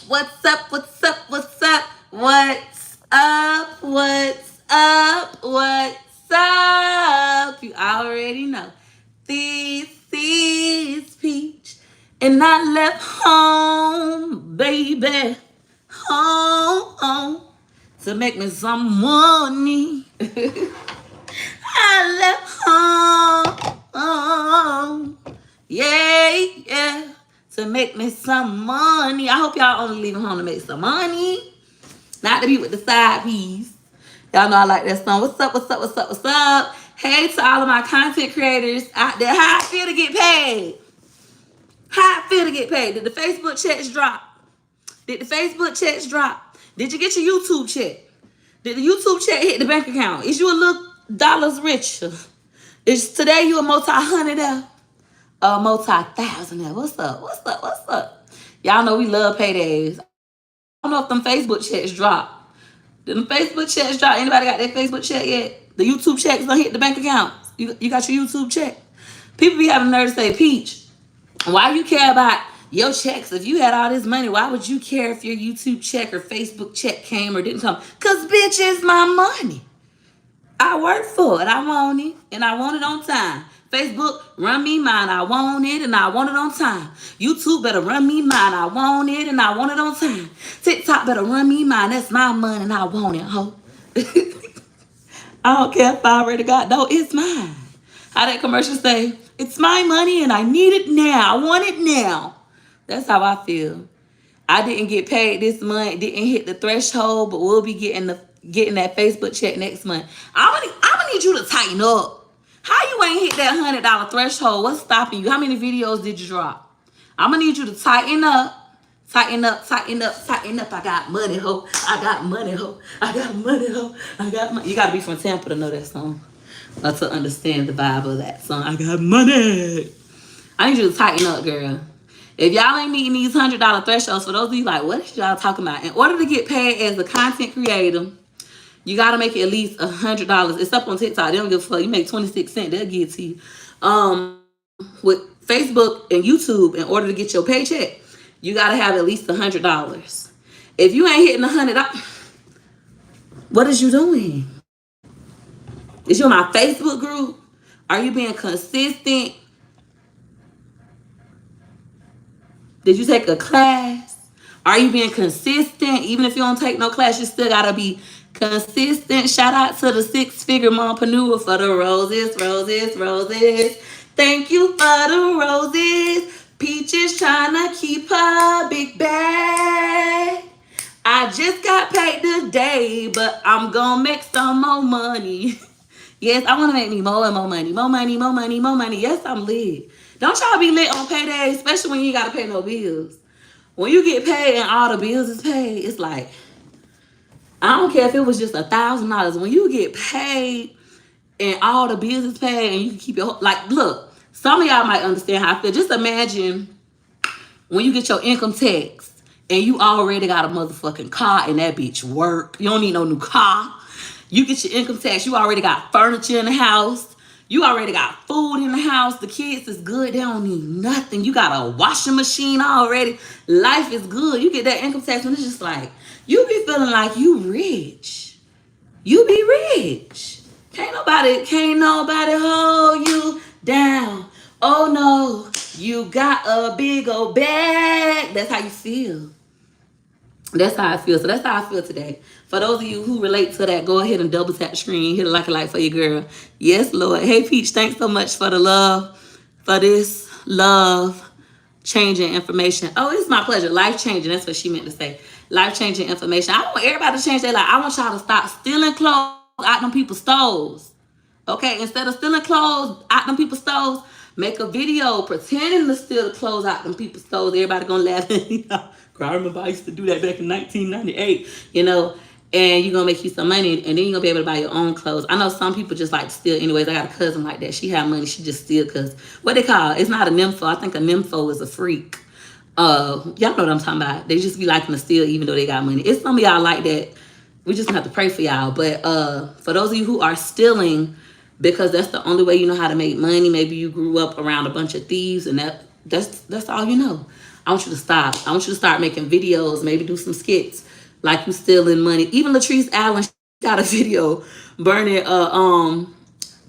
What's up? What's up? What's up? What's up? What's up? What's up? You already know. This is Peach. And I left home, baby. Home to make me some money. I left home. Yeah. To make me some money. I hope y'all only leaving home to make some money. Not to be with the side piece. Y'all know I like that song. What's up, what's up, what's up, what's up? Hey to all of my content creators out there. How I feel to get paid? How I feel to get paid? Did the Facebook checks drop? Did the Facebook checks drop? Did you get your YouTube check? Did the YouTube check hit the bank account? Is you a little dollars richer? Is today you a multi-hundred multi-thousandaire? What's up? What's up? What's up? Y'all know we love paydays. I don't know if them Facebook checks drop. Did them Facebook checks drop? Anybody got their Facebook check yet? The YouTube checks don't hit the bank account. You got your YouTube check? People be having the nerve to say, Peach, why you care about your checks? If you had all this money, why would you care if your YouTube check or Facebook check came or didn't come? Because, bitch, it's my money. I work for it. I want it, and I want it on time. Facebook, run me mine. I want it, and I want it on time. YouTube better run me mine. I want it, and I want it on time. TikTok better run me mine. That's my money, and I want it, ho. I don't care if I already got, no, it's mine. How that commercial say, it's my money, and I need it now. I want it now. That's how I feel. I didn't get paid this month, didn't hit the threshold, but we'll be getting that Facebook check next month. I'm gonna need you to tighten up. How you ain't hit that $100 threshold? What's stopping you? How many videos did you drop? I'm gonna need you to tighten up. Tighten up, tighten up, tighten up. I got money, ho. I got money, ho. I got money, ho. I got money. You gotta be from Tampa to know that song. Or to understand the vibe of that song. I got money. I need you to tighten up, girl. If y'all ain't meeting these $100 thresholds, for those of you like, what is y'all talking about? In order to get paid as a content creator, you gotta make it at least $100. It's up on TikTok. They don't give a fuck. You make 26 cents, they'll give it to you. With Facebook and YouTube, in order to get your paycheck, you gotta have at least $100. If you ain't hitting $100, what is you doing? Is you in my Facebook group? Are you being consistent? Did you take a class? Are you being consistent? Even if you don't take no class, you still gotta be consistent. Shout out to the six-figure mompreneur for the roses, roses, roses. Thank you for the roses. Peach is trying to keep her big bag. I just got paid today, but I'm gonna make some more money. Yes, I want to make me more and more money. More money, more money, more money. Yes, I'm lit. Don't y'all be lit on payday, especially when you ain't got to pay no bills. When you get paid and all the bills is paid, it's like, I don't care if it was just $1,000. When you get paid and all the bills is paid and you can keep your, like, look, some of y'all might understand how I feel. Just imagine when you get your income tax and you already got a motherfucking car and that bitch work. You don't need no new car. You get your income tax. You already got furniture in the house. You already got food in the house. The kids is good. They don't need nothing. You got a washing machine already. Life is good. You get that income tax and it's just like, you be feeling like you rich. You be rich. Can't nobody hold you down. Oh no, you got a big old bag. That's how you feel. That's how I feel. So that's how I feel today. For those of you who relate to that, go ahead and double tap the screen. Hit a like for your girl. Yes, Lord. Hey, Peach, thanks so much for the love. For this love-changing information. Oh, it's my pleasure. Life-changing. That's what she meant to say. Life-changing information. I want everybody to change their life. I want y'all to stop stealing clothes out them people's stores. Okay? Instead of stealing clothes out them people's stores, make a video pretending to steal the clothes out them people's stores. Everybody gonna laugh. I remember I used to do that back in 1998, and you're gonna make you some money, and then you're gonna be able to buy your own clothes. I know some people just like to steal anyways. I got a cousin like that. She had money, she just steal because what they call it? It's not a nympho. I think a nympho is a freak. Y'all know what I'm talking about. They just be liking to steal even though they got money. It's some of y'all like that. We just have to pray for y'all. But for those of you who are stealing because that's the only way you know how to make money, maybe you grew up around a bunch of thieves and that's all you know. I want you to stop. I want you to start making videos, maybe do some skits like you stealing money. Even Latrice Allen, she got a video burning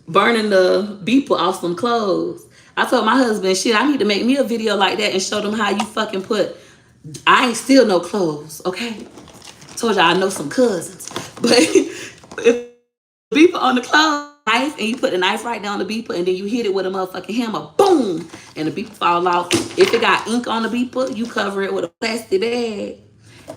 burning the beeper off some clothes. I told my husband, shit, I need to make me a video like that and show them how you fucking put, I ain't steal no clothes, okay? Told y'all I know some cousins. But if the beeper on the clothes, knife, and you put the knife right down the beeper and then you hit it with a motherfucking hammer, boom, and the beeper fall off. If it got ink on the beeper, you cover it with a plastic bag.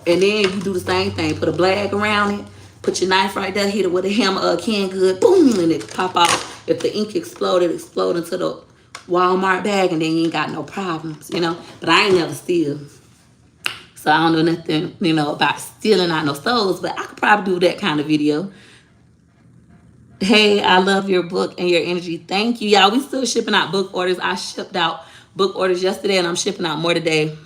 And then you do the same thing. Put a bag around it. Put your knife right there. Hit it with a hammer or a canned good. Boom, and it pop off. If the ink exploded, explode into the Walmart bag, and then you ain't got no problems, you know. But I ain't never steal. So I don't know nothing, you know, about stealing out no stores. But I could probably do that kind of video. Hey, I love your book and your energy. Thank you. Y'all, we still shipping out book orders. I shipped out book orders yesterday, and I'm shipping out more today.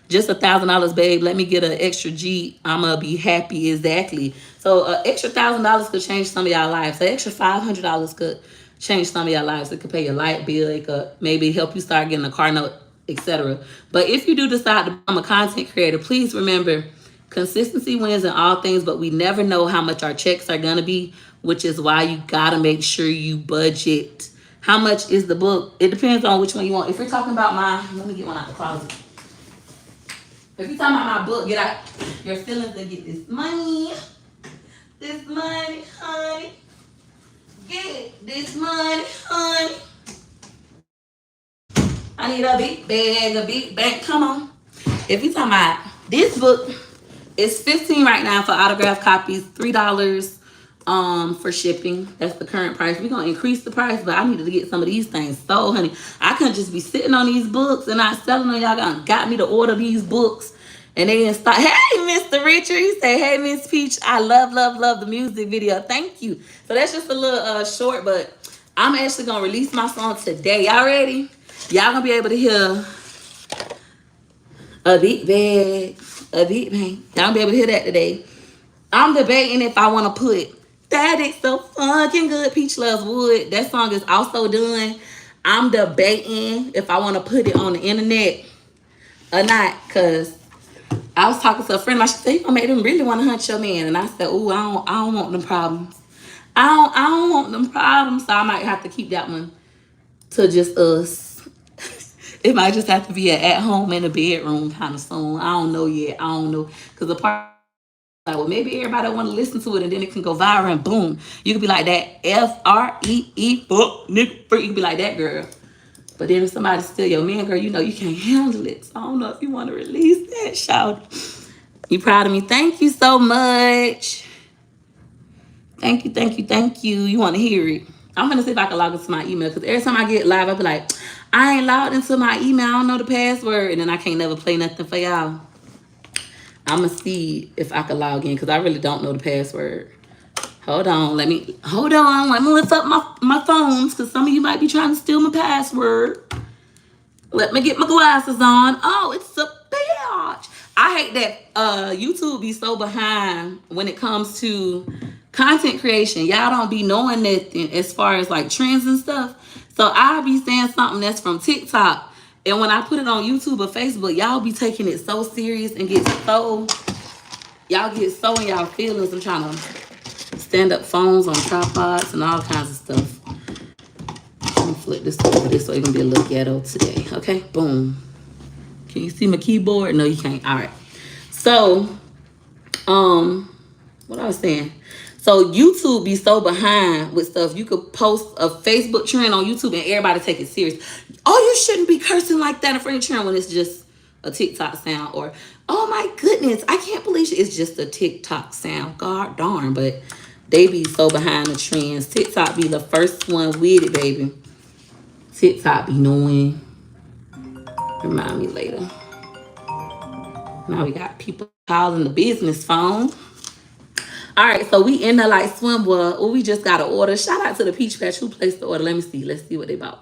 Just $1,000, babe. Let me get an extra G. I'ma be happy. Exactly. So extra $1,000 could change some of y'all lives. So extra $500 could change some of your lives. It could pay your light bill. It could maybe help you start getting a car note, etc. But if you do decide to become a content creator, please remember, consistency wins in all things, but we never know how much our checks are gonna be, which is why you gotta make sure you budget. How much is the book? It depends on which one you want. If you're talking about let me get one out the closet. If you're talking about my book, get out your feelings and get this money. This money, honey. Get this money, honey. I need a big bag, a big bank. Come on. If you're talking about this book, it's $15 right now for autographed copies, $3 for shipping. That's the current price. We're gonna increase the price, but I needed to get some of these things sold, honey. I couldn't just be sitting on these books and not selling them. Y'all got me to order these books. And they didn't start. Hey, Mr. Richard. He said, hey, Miss Peach, I love the music video. Thank you. So that's just a little short, but I'm actually gonna release my song today. Y'all ready? Y'all gonna be able to hear a big bag, a big bang. Y'all gonna be able to hear that today. I'm debating if I want to put that is so fucking good. Peach Loves Wood. That song is also done. I'm debating if I want to put it on the internet or not, because I was talking to a friend of mine. She said, you gonna make them really want to hunt your man. And I said, ooh, I don't want them problems. I don't want them problems. So I might have to keep that one to just us. It might just have to be an at home in the bedroom kind of song. I don't know yet. I don't know. Because the part, like, well, maybe everybody want to listen to it and then it can go viral and boom. You could be like that FREE, fuck, nigga, freak. You could be like that, girl. But then if somebody steal your man, girl, you know you can't handle it. So I don't know if you want to release that, shout. You proud of me? Thank you so much. Thank you. You want to hear it? I'm going to see if I can log into my email, because every time I get live, I'll be like, I ain't logged into my email. I don't know the password. And then I can't never play nothing for y'all. I'm going to see if I can log in, because I really don't know the password. Hold on. Let me lift up my phones, because some of you might be trying to steal my password. Let me get my glasses on. Oh, it's a bitch. I hate that YouTube be so behind when it comes to content creation. Y'all don't be knowing nothing as far as like trends and stuff. So I'll be saying something that's from TikTok, and when I put it on YouTube or Facebook, y'all be taking it so serious and y'all get so in y'all feelings. I'm trying to stand up phones on tripods and all kinds of stuff. Let me flip this over this so it can be a little ghetto today. Okay, boom. Can you see my keyboard? No, you can't. All right. So, what I was saying. So YouTube be so behind with stuff. You could post a Facebook trend on YouTube and everybody take it serious. Oh, you shouldn't be cursing like that in front of trend when it's just a TikTok sound. Or, oh my goodness, I can't believe it's just a TikTok sound. God darn, but they be so behind the trends. TikTok be the first one with it, baby. TikTok be knowing. Remind me later. Now we got people calling the business phone. All right, so we in the like swim world. Oh, we just got an order. Shout out to the Peach Patch who placed the order. Let me see. Let's see what they bought.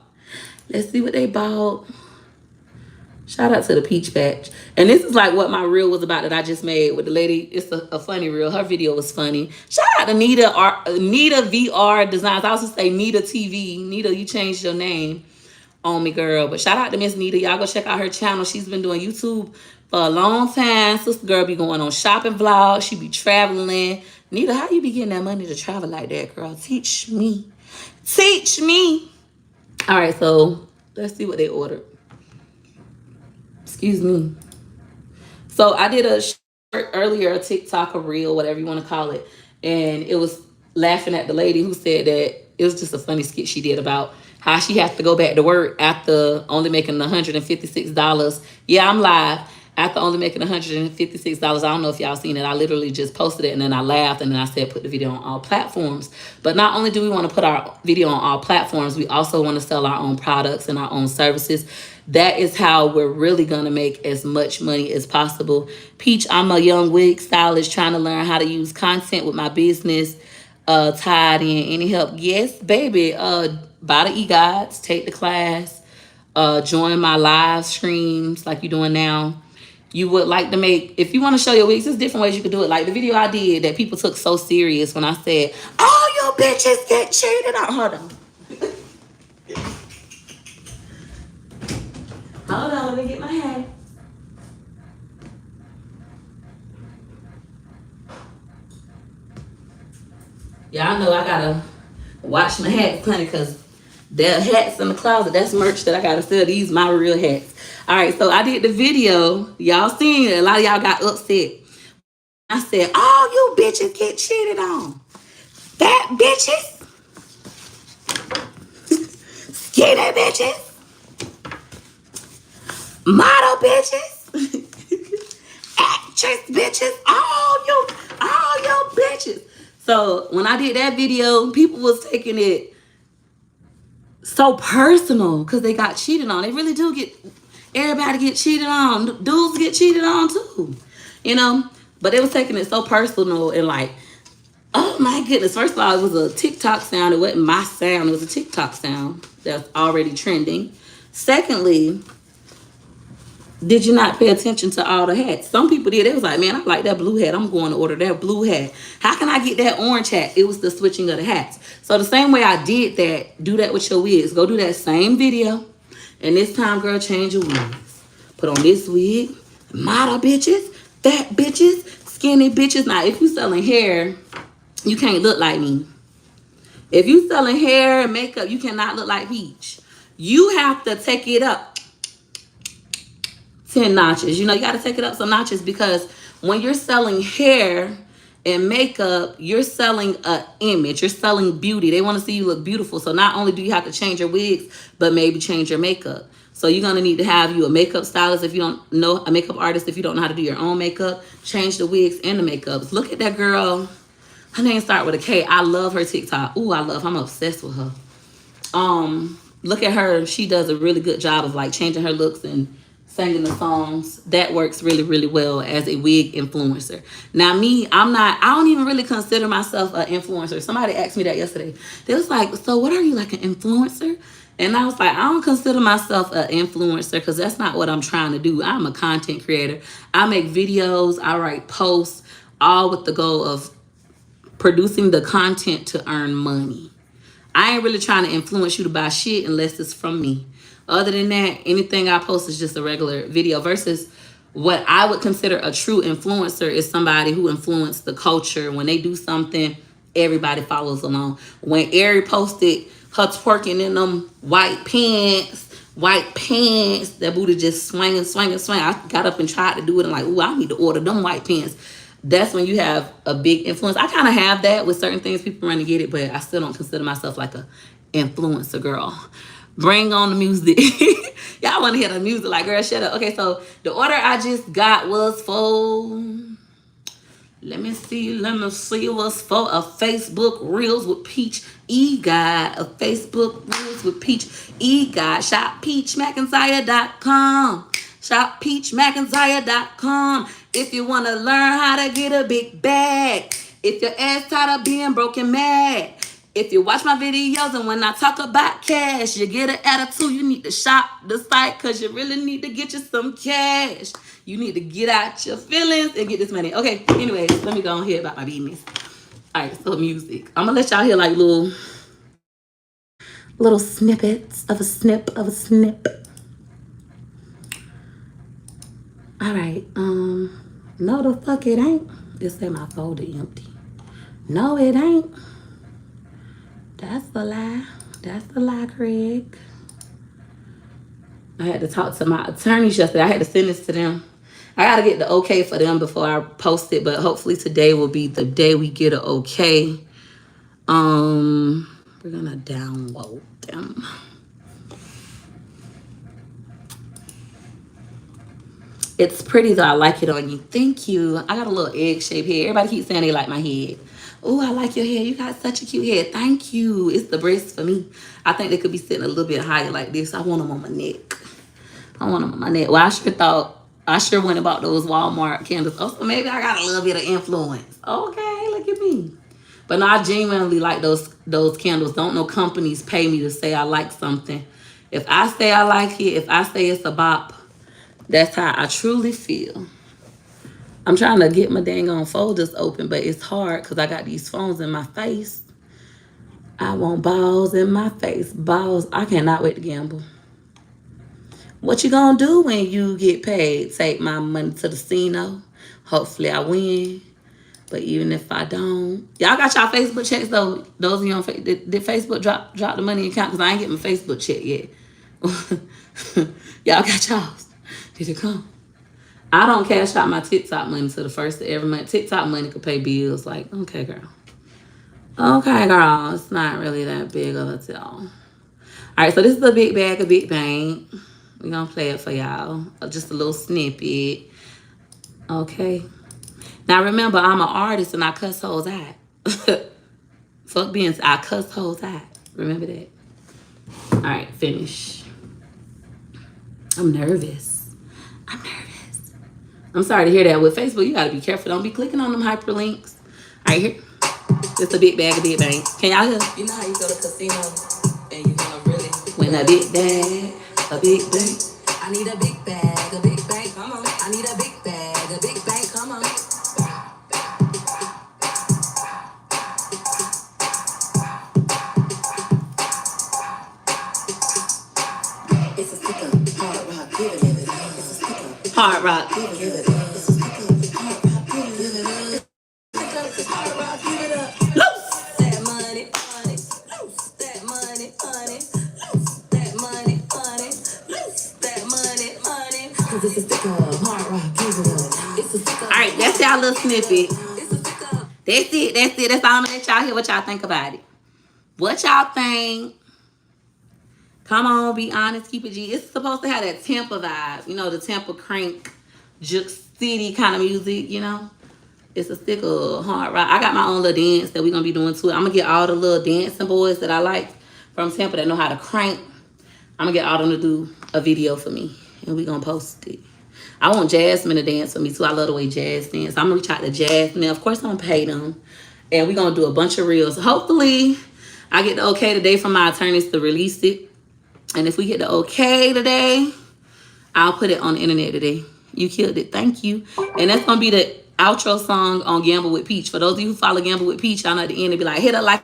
Shout out to the Peach Patch. And this is like what my reel was about that I just made with the lady. It's a funny reel. Her video was funny. Shout out to Nita VR Designs. I also say Nita TV. Nita, you changed your name. on me, girl. But shout out to Miss Nita. Y'all go check out her channel. She's been doing YouTube for a long time. Sister girl be going on shopping vlogs. She be traveling. Nita, how you be getting that money to travel like that, girl? Teach me. Teach me. All right, so let's see what they ordered. Excuse me. So I did a short earlier, a TikTok, a reel, whatever you want to call it. And it was laughing at the lady who said that it was just a funny skit she did about how she has to go back to work after only making $156. Yeah, I'm live. After only making $156. I don't know if y'all seen it. I literally just posted it and then I laughed and then I said put the video on all platforms. But not only do we want to put our video on all platforms, we also want to sell our own products and our own services. That is how we're really going to make as much money as possible. Peach, I'm a young wig stylist trying to learn how to use content with my business. Tied in. Any help? Yes, baby. Buy the e-guides, take the class, join my live streams like you're doing now. You would like to make, if you want to show your wigs, there's different ways you could do it. Like the video I did that people took so serious when I said, all your bitches get cheated on. Hold on. Hold on, let me get my hat. Y'all know I gotta watch my hats, honey, because there are hats in the closet. That's merch that I gotta sell. These my real hats. All right, so I did the video. Y'all seen it. A lot of y'all got upset. I said, all you bitches get cheated on. Fat bitches. Skinny bitches. Model bitches. Actress bitches. All you bitches. So when I did that video, people was taking it so personal because they got cheated on. They really do get, everybody get cheated on. Dudes get cheated on too, you know? But they was taking it so personal and like, oh my goodness. First of all, it was a TikTok sound. It wasn't my sound. It was a TikTok sound that's already trending. Secondly, did you not pay attention to all the hats? Some people did. It was like, man, I like that blue hat. I'm going to order that blue hat. How can I get that orange hat? It was the switching of the hats. So the same way I did that, do that with your wigs. Go do that same video. And this time, girl, change your wigs. Put on this wig. Model bitches, fat bitches, skinny bitches. Now, if you selling hair, you can't look like me. If you selling hair and makeup, you cannot look like Peach. You have to take it up 10 notches. You know, you got to take it up some notches because when you're selling hair and makeup, you're selling an image. You're selling beauty. They want to see you look beautiful. So not only do you have to change your wigs, but maybe change your makeup. So you're going to need to have you a makeup stylist if you don't know, a makeup artist if you don't know how to do your own makeup. Change the wigs and the makeups. Look at that girl. Her name starts with a K. I love her TikTok. Ooh, I'm obsessed with her. Look at her. She does a really good job of like changing her looks and singing the songs. That works really, really well as a wig influencer. Now me, I don't even really consider myself an influencer. Somebody asked me that yesterday. They was like, so what are you, like an influencer? And I was like, I don't consider myself an influencer because that's not what I'm trying to do. I'm a content creator. I make videos, I write posts, all with the goal of producing the content to earn money. I ain't really trying to influence you to buy shit unless it's from me. Other than that, anything I post is just a regular video versus what I would consider a true influencer is somebody who influenced the culture. When they do something, everybody follows along. When Ari posted her twerking in them white pants, that booty just swinging. I got up and tried to do it and like, ooh, I need to order them white pants. That's when you have a big influence. I kind of have that with certain things. People run to get it, but I still don't consider myself like a influencer girl. Bring on the music. Y'all want to hear the music like, girl, shut up. Okay, so the order I just got was for, let me see what's for a Facebook Reels with Peach E-Guide. A Facebook Reels with Peach E-Guide. Shop peachmcintyre.com. Shop peachmcintyre.com. If you want to learn how to get a big bag. If your ass tired of being broken mad. If you watch my videos and when I talk about cash, you get an attitude, you need to shop the site because you really need to get you some cash. You need to get out your feelings and get this money. Okay, anyways, let me go on here about my business. All right, so music. I'm going to let y'all hear like little Little snippets of a snip of a snip. All right. No, the fuck it ain't. It said my folder empty. No, it ain't. That's a lie. That's a lie, Craig. I had to talk to my attorneys yesterday. I had to send this to them. I got to get the okay for them before I post it, but hopefully today will be the day we get an okay. We're going to download them. It's pretty though. I like it on you. Thank you. I got a little egg shaped head. Everybody keeps saying they like my head. Oh, I like your hair. You got such a cute head. Thank you. It's the breast for me. I think they could be sitting a little bit higher like this. I want them on my neck. I want them on my neck. Well, I sure went about those Walmart candles. Oh, so maybe I got a little bit of influence. Okay, look at me. But no, I genuinely like those candles. Don't no companies pay me to say I like something. If I say I like it, if I say it's a bop, that's how I truly feel. I'm trying to get my dang on folders open, but it's hard because I got these phones in my face. I want balls in my face. Balls. I cannot wait to gamble. What you gonna do when you get paid? Take my money to the casino. Hopefully I win. But even if I don't, y'all got y'all Facebook checks though. Those of you on Facebook, did Facebook drop the money account? Because I ain't getting my Facebook check yet. Y'all got y'all's. Did it come? I don't cash out my TikTok money to the first of every month. TikTok money could pay bills. Like, okay, girl. Okay, girl. It's not really that big of a deal. All right, so this is a big bag of Big Bang. We're going to play it for y'all. Just a little snippet. Okay. Now, remember, I'm an artist and I cuss hoes out. Fuck being, I cuss hoes out. Remember that. All right, finish. I'm nervous. I'm sorry to hear that. With Facebook, you got to be careful. Don't be clicking on them hyperlinks. All right, here. It's a big bag of Big Bang. Can y'all hear? You know how you go to casino and you gonna really win a big bag, a big bang. I need a big bag, a big bang, come on. I need a big bag, a big bang, come on. It's a sticker, hard rock, give it. It's a sticker, hard rock, give it. It's a sticker, hard rock, give it. Hard rock, give it up. loose. That money, honey, loose. That money, honey, loose. That money, honey, loose. That money, honey. 'Cause it's a sticker, hard rock, give it up. It's a sticker. All right, that's y'all little snippet. It's a sticker. That's it. That's all I'm gonna let y'all hear what y'all think about it. What y'all think? Come on, be honest, keep it G. It's supposed to have that Tampa vibe, you know, the Tampa crank, Juke City kind of music, you know. It's a sticker, hard rock. I got my own little dance that we're gonna be doing too. I'm gonna get all the little dancing boys that I like from Tampa that know how to crank. I'm gonna get all them to do a video for me, and we're gonna post it. I want Jasmine to dance for me too. I love the way Jazz dance. I'm gonna reach out to Jasmine. Of course, I'm gonna pay them, and we're gonna do a bunch of reels. Hopefully, I get the okay today from my attorneys to release it. And if we get the okay today, I'll put it on the internet today. You killed it. Thank you. And that's going to be the outro song on Gamble with Peach. For those of you who follow Gamble with Peach, I know at the end it'll be like, hit her like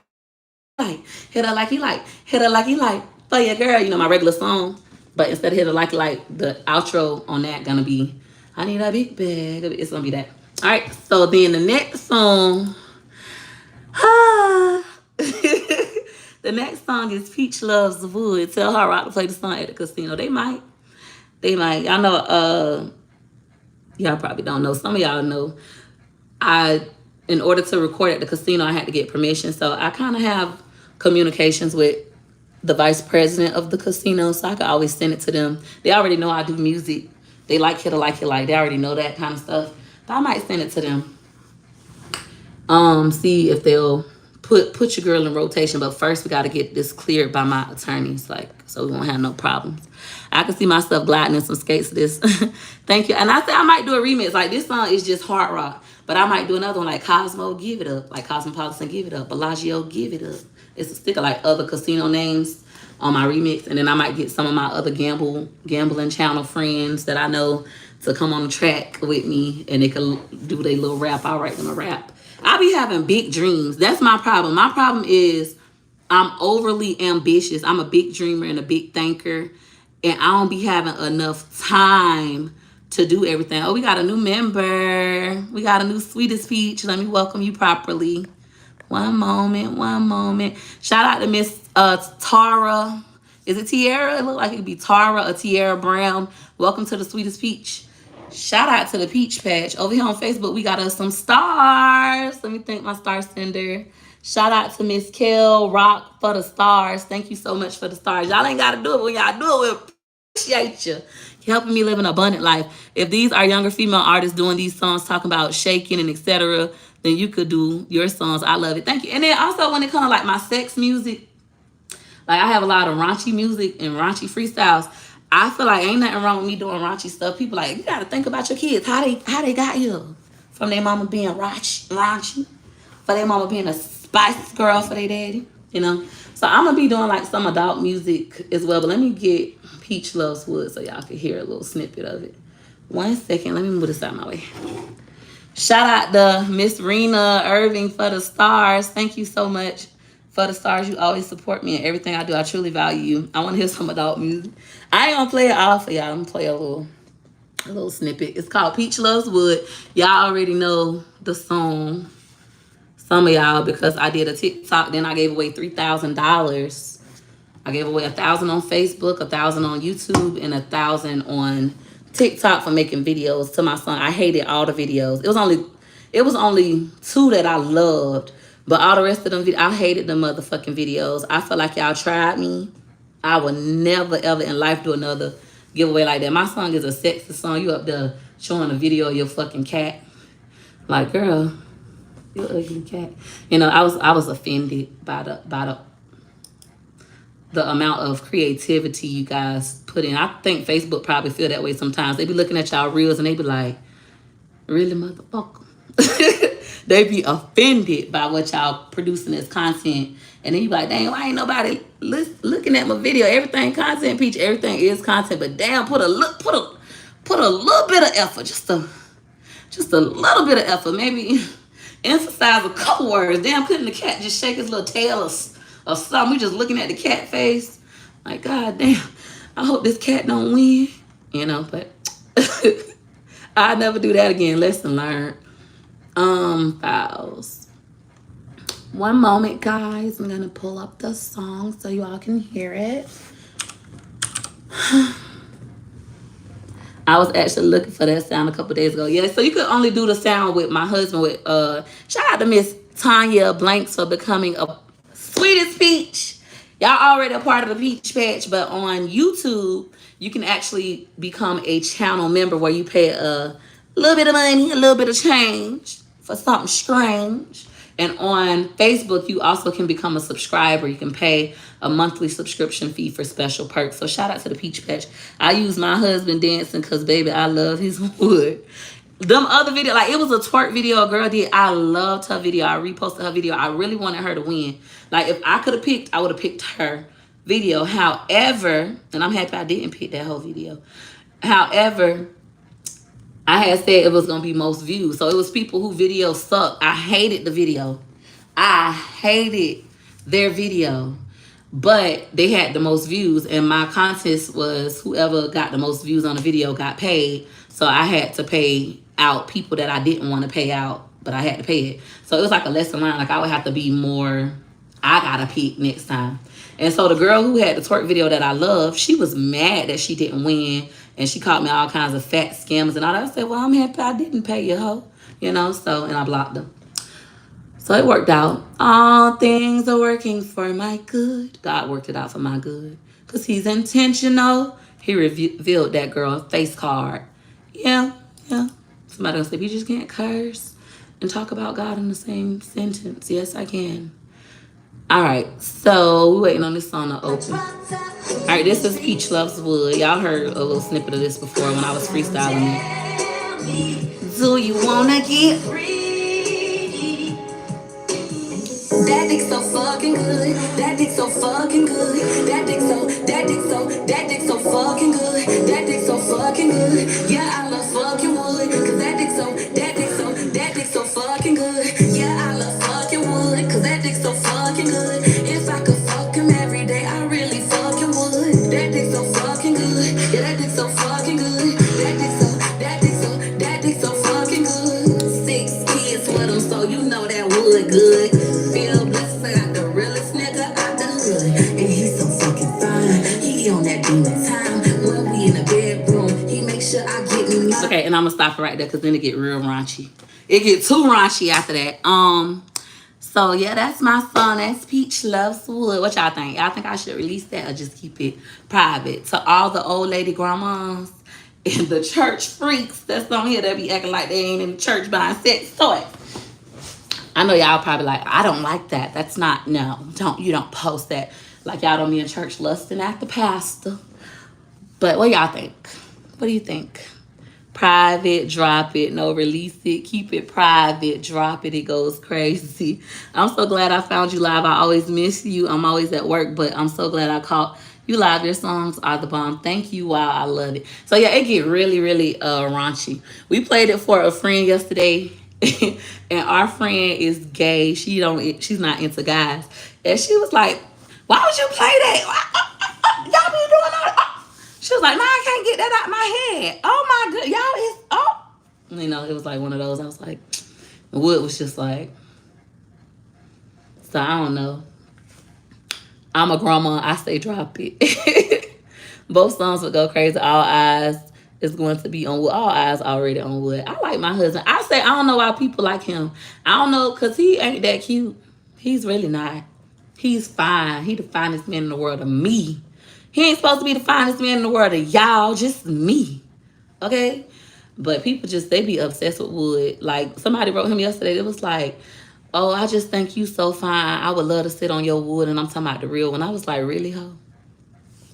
he like, hit her like he like, hit her like he like, for your girl. You know, my regular song. But instead of hit her like the outro on that going to be, I need a big bag. It's going to be that. All right. So then the next song. The next song is Peach Loves the Wood. Tell Hard Rock to play the song at the casino. They might. Y'all know, y'all probably don't know. Some of y'all know. In order to record at the casino, I had to get permission. So I kind of have communications with the vice president of the casino. So I could always send it to them. They already know I do music. They like it or like it like. They already know that kind of stuff. But I might send it to them. See if they'll put your girl in rotation, but first we got to get this cleared by my attorneys, like, so we won't have no problems. I can see myself gliding in some skates to this. Thank you. And I said I might do a remix. Like, this song is just hard rock, but I might do another one like Cosmo, Give It Up, like Cosmopolitan, Give It Up, Bellagio, Give It Up. It's a sticker like other casino names on my remix, and then I might get some of my other gambling channel friends that I know to come on the track with me, and they can do their little rap. I'll write them a rap. I be having big dreams. That's my problem. My problem is I'm overly ambitious. I'm a big dreamer and a big thinker, and I don't be having enough time to do everything. Oh, we got a new member. We got a new sweetest peach. Let me welcome you properly. One moment, one moment. Shout out to Miss Tara. Is it Tiara? It looked like it could be Tara or Tiara Brown. Welcome to the Sweetest Peach. Shout out to the Peach Patch. Over here on Facebook, we got us some stars. Let me thank my star sender. Shout out to Miss Kel Rock for the stars. Thank you so much for the stars. Y'all ain't got to do it. When y'all do it, we appreciate you. You're helping me live an abundant life. If these are younger female artists doing these songs, talking about shaking and etc., then you could do your songs. I love it. Thank you. And then also when it comes to like my sex music, like I have a lot of raunchy music and raunchy freestyles. I feel like ain't nothing wrong with me doing raunchy stuff. People like, you gotta think about your kids, how they got here. From their mama being raunchy, for their mama being a spice girl for their daddy, you know. So I'm gonna be doing like some adult music as well. But let me get Peach Loves Wood so y'all can hear a little snippet of it. 1 second, let me move this out of my way. Shout out to Miss Rena Irving for the stars. Thank you so much for the stars. You always support me in everything I do. I truly value you. I want to hear some adult music. I ain't gonna play it all for y'all. I'm gonna play a little snippet. It's called Peach Loves Wood. Y'all already know the song. Some of y'all, because I did a TikTok, then I gave away $3,000. I gave away 1,000 on Facebook, 1,000 on YouTube, and 1,000 on TikTok for making videos to my son. I hated all the videos. It was only two that I loved, but all the rest of them, I hated the motherfucking videos. I feel like y'all tried me. I would never ever in life do another giveaway like that. My song is a sexy song. You up there showing a video of your fucking cat, like girl, you ugly cat. You know, I was offended by the amount of creativity you guys put in. I think Facebook probably feel that way sometimes. They be looking at y'all reels and they be like, really, motherfucker? They be offended by what y'all producing as content. And then you be like, dang, why ain't nobody looking at my video? Everything content, Peach. Everything is content. But damn, put a little bit of effort. Just a little bit of effort. Maybe emphasize a couple words. Damn, couldn't the cat just shake his little tail or something? We just looking at the cat face. Like, god damn, I hope this cat don't win. You know, but I never do that again. Lesson learned. Files. One moment, guys. I'm gonna pull up the song so you all can hear it. I was actually looking for that sound a couple days ago. Yeah, so you could only do the sound with my husband. With shout out to Miss Tanya Blanks for becoming a sweetest peach. Y'all already a part of the Peach Patch, but on YouTube you can actually become a channel member where you pay a little bit of money, a little bit of change for something strange. And on Facebook, you also can become a subscriber. You can pay a monthly subscription fee for special perks. So shout out to the Peach Patch. I use my husband dancing because, baby, I love his wood. Them other video, like it was a twerk video a girl did. I loved her video. I reposted her video. I really wanted her to win. Like if I could have picked, I would have picked her video. However, and I'm happy I didn't pick that whole video. However, I had said it was gonna be most views. So it was people who videos sucked. I hated the video. I hated their video. But they had the most views, and my contest was whoever got the most views on the video got paid. So I had to pay out people that I didn't want to pay out, but I had to pay it. So it was like a lesson learned. Like I would have to be more, I gotta pick next time. And so the girl who had the twerk video that I loved, she was mad that she didn't win. And she called me all kinds of fat scams and all that. I said, well, I'm happy I didn't pay you, hoe. You know, so, and I blocked them. So it worked out. All things are working for my good. God worked it out for my good. Because he's intentional. He revealed that girl a face card. Yeah. Somebody gonna say, you just can't curse and talk about God in the same sentence. Yes, I can. All right, so we're waiting on this song to open. All right, this is Peach Loves Wood. Y'all heard a little snippet of this before when I was freestyling it. Do you wanna get free? That dick so fucking good. That dick so fucking good. That dick so fucking good. That dick so fucking good. Yeah, I love fucking wood. Cause that dick so fucking good. Yeah, I love fucking wood. Cause that dick so fucking good. If I could good. Feel blessed, I got the realest nigga out the hood. And he's so fucking fine. He on that demon time. When we in the bedroom, he make sure I get me my. Okay, and I'm gonna stop it right there because then it get real raunchy. It get too raunchy after that. So yeah, that's my song. That's Peach Loves Wood. What y'all think? Y'all think I should release that or just keep it private? To all the old lady grandmas and the church freaks that's on here that be acting like they ain't in the church buying sex toys. I know y'all probably like, I don't like that. That's not, no, you don't post that. Like y'all don't be in church lusting at the pastor. But what y'all think? What do you think? Private, drop it, no release it, keep it private, drop it, it goes crazy. I'm so glad I found you live. I always miss you. I'm always at work, but I'm so glad I caught you live. Your songs are the bomb. Thank you. Wow, I love it. So yeah, it get really, really raunchy. We played it for a friend yesterday, and our friend is gay. She's not into guys. And she was like, why would you play that? Y'all be doing all that. She was like, nah, I can't get that out my head. Oh my god, y'all is You know, it was like one of those. I was like, Wood was just like, so I don't know. I'm a grandma, I say drop it. Both songs would go crazy. All eyes is going to be on Wood. All eyes already on Wood. I like my husband. I say I don't know why people like him. I don't know, cause he ain't that cute. He's really not. He's fine. He the finest man in the world of me. He ain't supposed to be the finest man in the world of y'all, just me. Okay? But people just, they be obsessed with Wood. Like, somebody wrote him yesterday. It was like, oh, I just think you so fine. I would love to sit on your wood. And I'm talking about the real one. I was like, really, ho?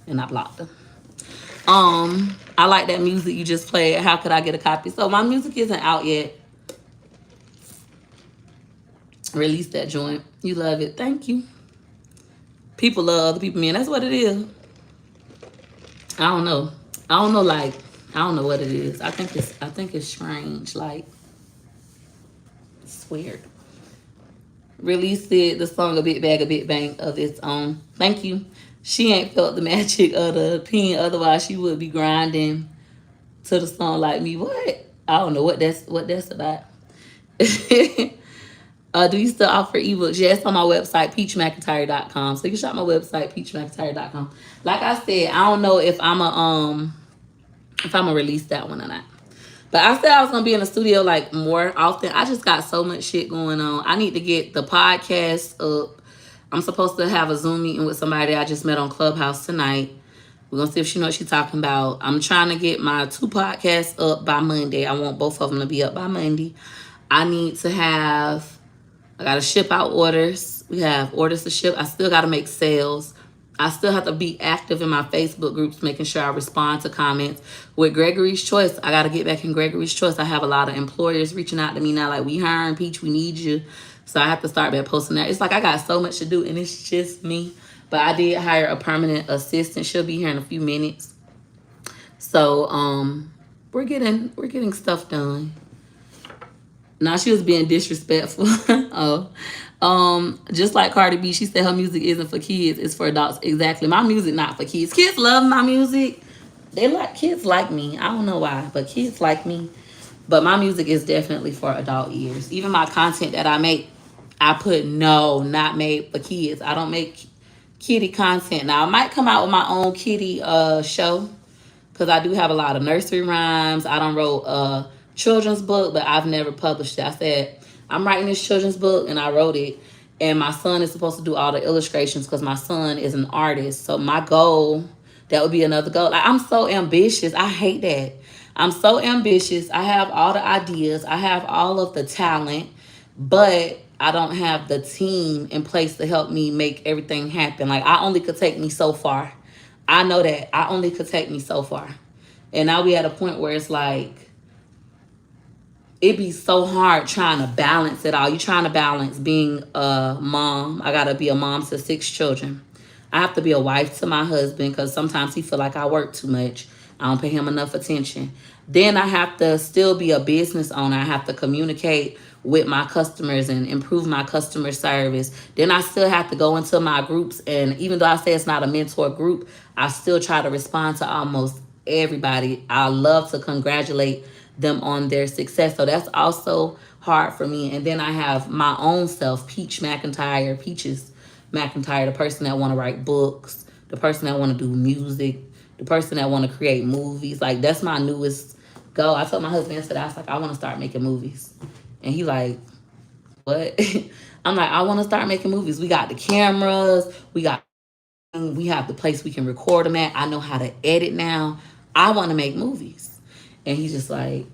And I blocked him. I like that music you just played. How could I get a copy? So my music isn't out yet. Release that joint. You love it. Thank you. People love other people, man. That's what it is. I don't know. Like, I don't know what it is. I think it's strange. Like, it's weird. Release it, the song A Big Bag, A Big Bang of its own. Thank you. She ain't felt the magic of the pen, otherwise she would be grinding to the song like me. What? I don't know what that's about. Do you still offer ebooks? Yes, on my website, peachmcintyre.com. So you can shop my website, peachmcintyre.com. Like I said, I don't know if I'm gonna release that one or not. But I said I was gonna be in the studio like more often. I just got so much shit going on. I need to get the podcast up. I'm supposed to have a Zoom meeting with somebody I just met on Clubhouse tonight. We're gonna see if she knows what she's talking about. I'm trying to get my 2 podcasts up by Monday. I want both of them to be up by Monday. I gotta ship out orders. We have orders to ship. I still gotta make sales. I still have to be active in my Facebook groups, making sure I respond to comments. With Gregory's Choice, I got to get back in Gregory's Choice. I have a lot of employers reaching out to me now, like, we hiring Peach, we need you. So I have to start back posting that. It's like I got so much to do, and it's just me. But I did hire a permanent assistant. She'll be here in a few minutes. So we're getting stuff done. Now she was being disrespectful. Just like Cardi B, she said her music isn't for kids, it's for adults. Exactly. My music not for kids. Kids love my music. Kids like me. I don't know why, but kids like me. But my music is definitely for adult ears. Even my content that I make, I put no, not made for kids. I don't make kitty content. Now I might come out with my own kitty show, because I do have a lot of nursery rhymes. I done wrote a children's book, but I've never published it. I said, I'm writing this children's book, and I wrote it. And my son is supposed to do all the illustrations because my son is an artist. So my goal, that would be another goal. Like, I'm so ambitious. I hate that. I'm so ambitious. I have all the ideas. I have all of the talent, but I don't have the team in place to help me make everything happen. Like, I only could take me so far. I know that. I only could take me so far. And now we at a point where it's like, it be so hard trying to balance it all. You trying to balance being a mom. I got to be a mom to 6 children. I have to be a wife to my husband because sometimes he feel like I work too much. I don't pay him enough attention. Then I have to still be a business owner. I have to communicate with my customers and improve my customer service. Then I still have to go into my groups. And even though I say it's not a mentor group, I still try to respond to almost everybody. I love to congratulate them on their success. So that's also hard for me. And then I have my own self, Peaches McIntyre, the person that want to write books, the person that want to do music, the person that want to create movies. Like that's my newest goal. I told my husband yesterday, I was like, I want to start making movies. And he like, what? I'm like, I want to start making movies. We got the cameras, we have the place we can record them at. I know how to edit now. I want to make movies. And he's just like,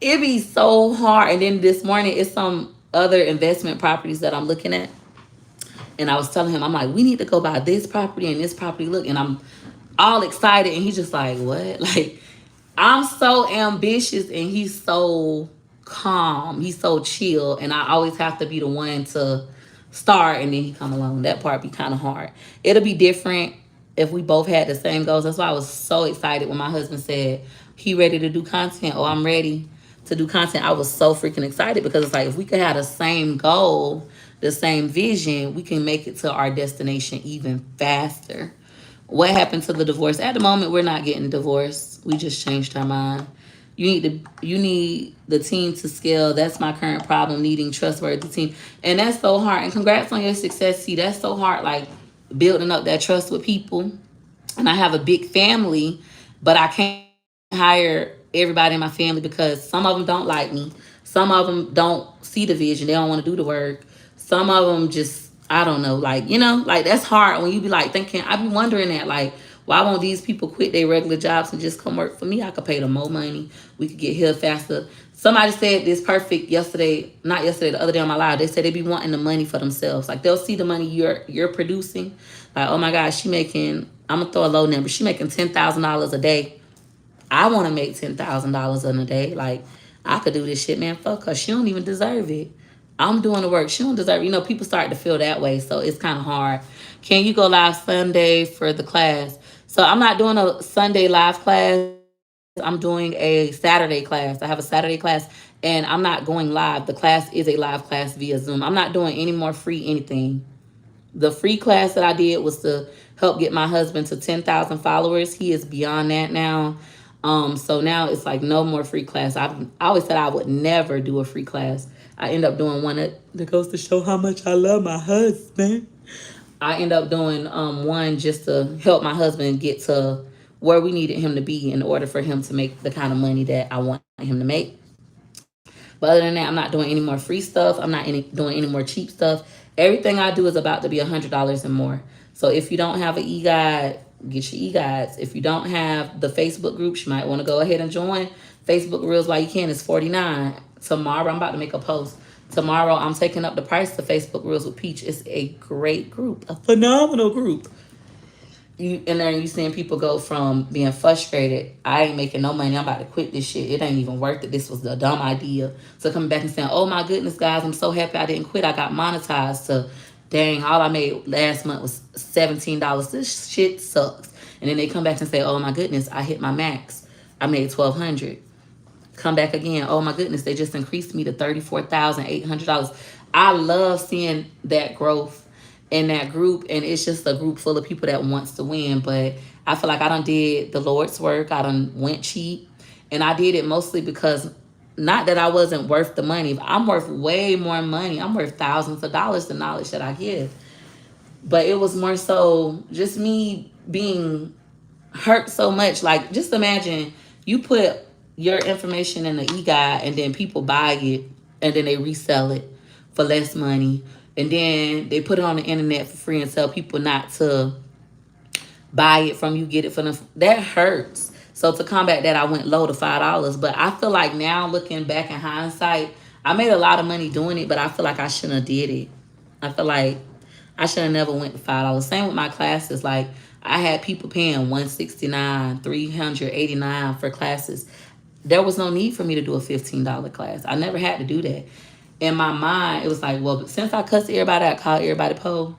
it be so hard. And then this morning, it's some other investment properties that I'm looking at. And I was telling him, I'm like, we need to go buy this property and this property. Look, and I'm all excited. And he's just like, what? Like, I'm so ambitious and he's so calm. He's so chill. And I always have to be the one to start and then he come along. That part be kind of hard. It'll be different if we both had the same goals. That's why I was so excited when my husband said he ready to do content. Oh, I'm ready to do content. I was so freaking excited because it's like if we could have the same goal, the same vision, we can make it to our destination even faster. What happened to the divorce? At the moment, we're not getting divorced. We just changed our mind. You need the team to scale. That's my current problem, needing trustworthy team. And that's so hard. And congrats on your success. See, that's so hard, like building up that trust with people. And I have a big family, but I can't hire everybody in my family because some of them don't like me. Some of them don't see the vision. They don't want to do the work. Some of them just, I don't know, like, like that's hard when you be like thinking, I be wondering that, like, why won't these people quit their regular jobs and just come work for me? I could pay them more money. We could get here faster. Somebody said this perfect yesterday, not yesterday, the other day on my live. They said they be wanting the money for themselves. Like they'll see the money you're producing. Like, oh my gosh, she making, I'm gonna throw a low number. She making $10,000 a day. I want to make $10,000 in a day. Like, I could do this shit, man. Fuck her. She don't even deserve it. I'm doing the work. She don't deserve it. People start to feel that way, so it's kind of hard. Can you go live Sunday for the class? So I'm not doing a Sunday live class. I'm doing a Saturday class. I have a Saturday class, and I'm not going live. The class is a live class via Zoom. I'm not doing any more free anything. The free class that I did was to help get my husband to 10,000 followers. He is beyond that now. So now it's like no more free class. I always said I would never do a free class. I end up doing one that goes to show how much I love my husband. I end up doing one just to help my husband get to where we needed him to be in order for him to make the kind of money that I want him to make. But other than that, I'm not doing any more free stuff. I'm not doing any more cheap stuff. Everything I do is about to be $100 and more. So if you don't have an e-guide, get your e-guides. If you don't have the Facebook groups, you might want to go ahead and join Facebook Reels while you can. It's $49. Tomorrow, I'm about to make a post. Tomorrow, I'm taking up the price of Facebook Reels with Peach. It's a great group, a phenomenal group. You in there, you seeing people go from being frustrated, I ain't making no money, I'm about to quit this shit, it ain't even worth it, this was a dumb idea, to come back and saying, oh my goodness guys, I'm so happy I didn't quit, I got monetized, to dang, all I made last month was $17, this shit sucks. And then they come back and say, oh my goodness, I hit my max, I made $1,200. Come back again, oh my goodness, they just increased me to $34,800. I love seeing that growth in that group, and it's just a group full of people that wants to win. But I feel like I done did the Lord's work. I done went cheap, and I did it mostly because not that I wasn't worth the money. I'm worth way more money. I'm worth thousands of dollars, the knowledge that I give. But it was more so just me being hurt so much. Like, just imagine you put your information in the e-guide and then people buy it and then they resell it for less money. And then they put it on the internet for free and tell people not to buy it from you, get it from them. That hurts. So to combat that, I went low to $5. But I feel like now, looking back in hindsight, I made a lot of money doing it, but I feel like I shouldn't have did it. I feel like I should have never went to $5. Same with my classes. Like, I had people paying $169, $389 for classes. There was no need for me to do a $15 class. I never had to do that. In my mind, it was like, well, since I cussed everybody out, called everybody po,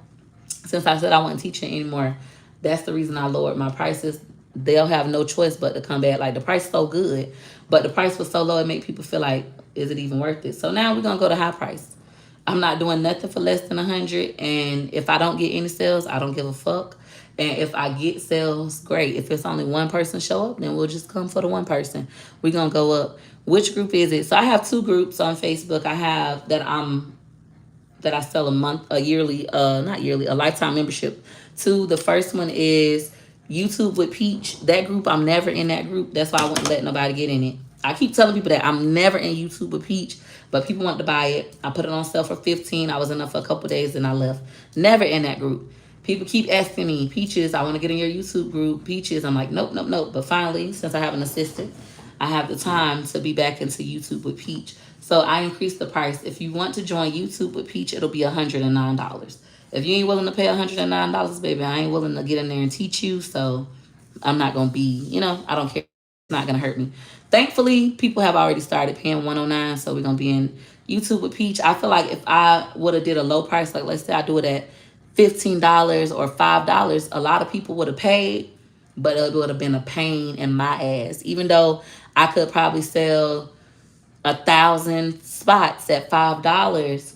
since I said I wasn't teaching anymore, that's the reason I lowered my prices. They'll have no choice but to come back. Like, the price is so good, but the price was so low, it made people feel like, is it even worth it? So now we're going to go to high price. I'm not doing nothing for less than 100. And if I don't get any sales, I don't give a fuck. And if I get sales, great. If it's only one person show up, then we'll just come for the one person. We're gonna go up. Which group is it? So I have two groups on Facebook. I have that I sell a yearly, not yearly, a lifetime membership to. The first one is YouTube with Peach. That group, I'm never in that group. That's why I wouldn't let nobody get in it. I keep telling people that I'm never in YouTube with Peach, but people want to buy it. I put it on sale for 15. I was in there for a couple days and I left. Never in that group. People keep asking me, Peaches, I want to get in your YouTube group. Peaches, I'm like, nope, nope, nope. But finally, since I have an assistant, I have the time to be back into YouTube with Peach. So I increased the price. If you want to join YouTube with Peach, it'll be $109. If you ain't willing to pay $109, baby, I ain't willing to get in there and teach you. So I'm not gonna be, I don't care. It's not gonna hurt me. Thankfully, people have already started paying 109, so we're gonna be in YouTube with Peach. I feel like if I would have did a low price, like let's say I do it at $15 or $5, a lot of people would have paid, but it would have been a pain in my ass. Even though I could probably sell 1,000 spots at $5,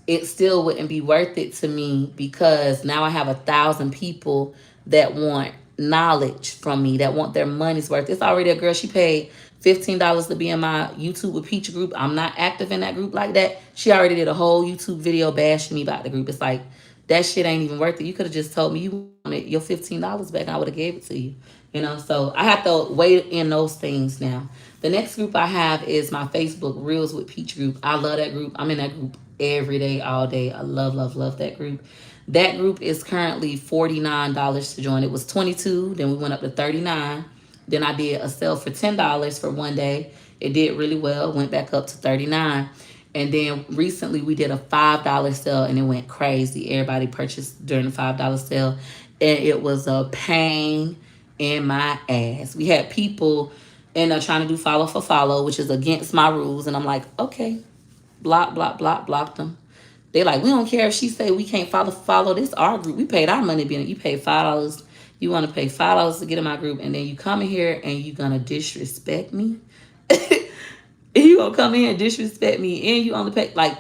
it still wouldn't be worth it to me because now I have 1,000 people that want knowledge from me, that want their money's worth. It's already a girl, she paid $15 to be in my YouTube with Peach group. I'm not active in that group like that. She already did a whole YouTube video bashing me about the group. It's like, that shit ain't even worth it. You could have just told me you wanted your $15 back and I would have gave it to you. So I have to weigh in those things now. The next group I have is my Facebook Reels with Peach group. I love that group. I'm in that group every day, all day. I love, love, love that group. That group is currently $49 to join. It was 22, then we went up to 39. Then I did a sale for $10 for one day. It did really well, went back up to 39. And then recently we did a $5 sale and it went crazy. Everybody purchased during the $5 sale. And it was a pain in my ass. We had people trying to do follow for follow, which is against my rules. And I'm like, okay, block, block, block, block them. They like, we don't care if she say we can't follow for follow. This our group. We paid our money being. You paid $5. You want to pay $5 to get in my group, and then you come in here and you gonna disrespect me. You gonna come in here and disrespect me, and you only pay like.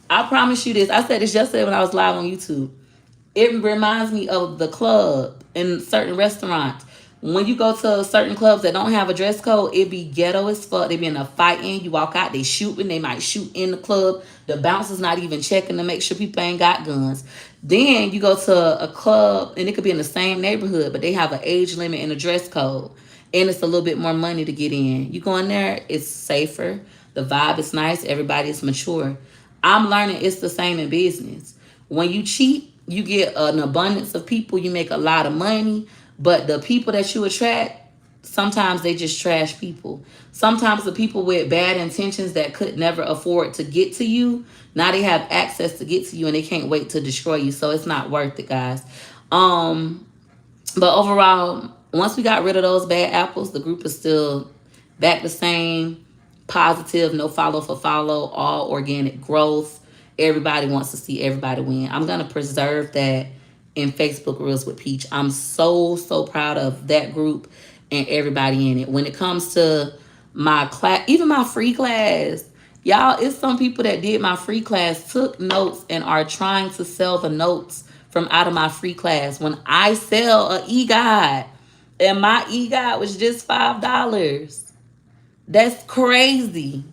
I promise you this. I said this yesterday when I was live on YouTube. It reminds me of the club in certain restaurants. When you go to certain clubs that don't have a dress code, it be ghetto as fuck. They be in a fighting. You walk out, they shooting. They might shoot in the club. The bouncer's not even checking to make sure people ain't got guns. Then you go to a club, and it could be in the same neighborhood, but they have an age limit and a dress code. And it's a little bit more money to get in. You go in there, it's safer. The vibe is nice. Everybody is mature. I'm learning it's the same in business. When you cheat, you get an abundance of people. You make a lot of money. But the people that you attract, sometimes they just trash people. Sometimes the people with bad intentions that could never afford to get to you, now they have access to get to you and they can't wait to destroy you. So it's not worth it, guys. But overall, once we got rid of those bad apples, the group is still back the same, positive, no follow for follow, all organic growth. Everybody wants to see everybody win. I'm going to preserve that in Facebook Reels with Peach. I'm so, so proud of that group and everybody in it. When it comes to my class, even my free class, y'all, it's some people that did my free class, took notes, and are trying to sell the notes from out of my free class. When I sell a e-guide, and my e-guide was just $5. That's crazy.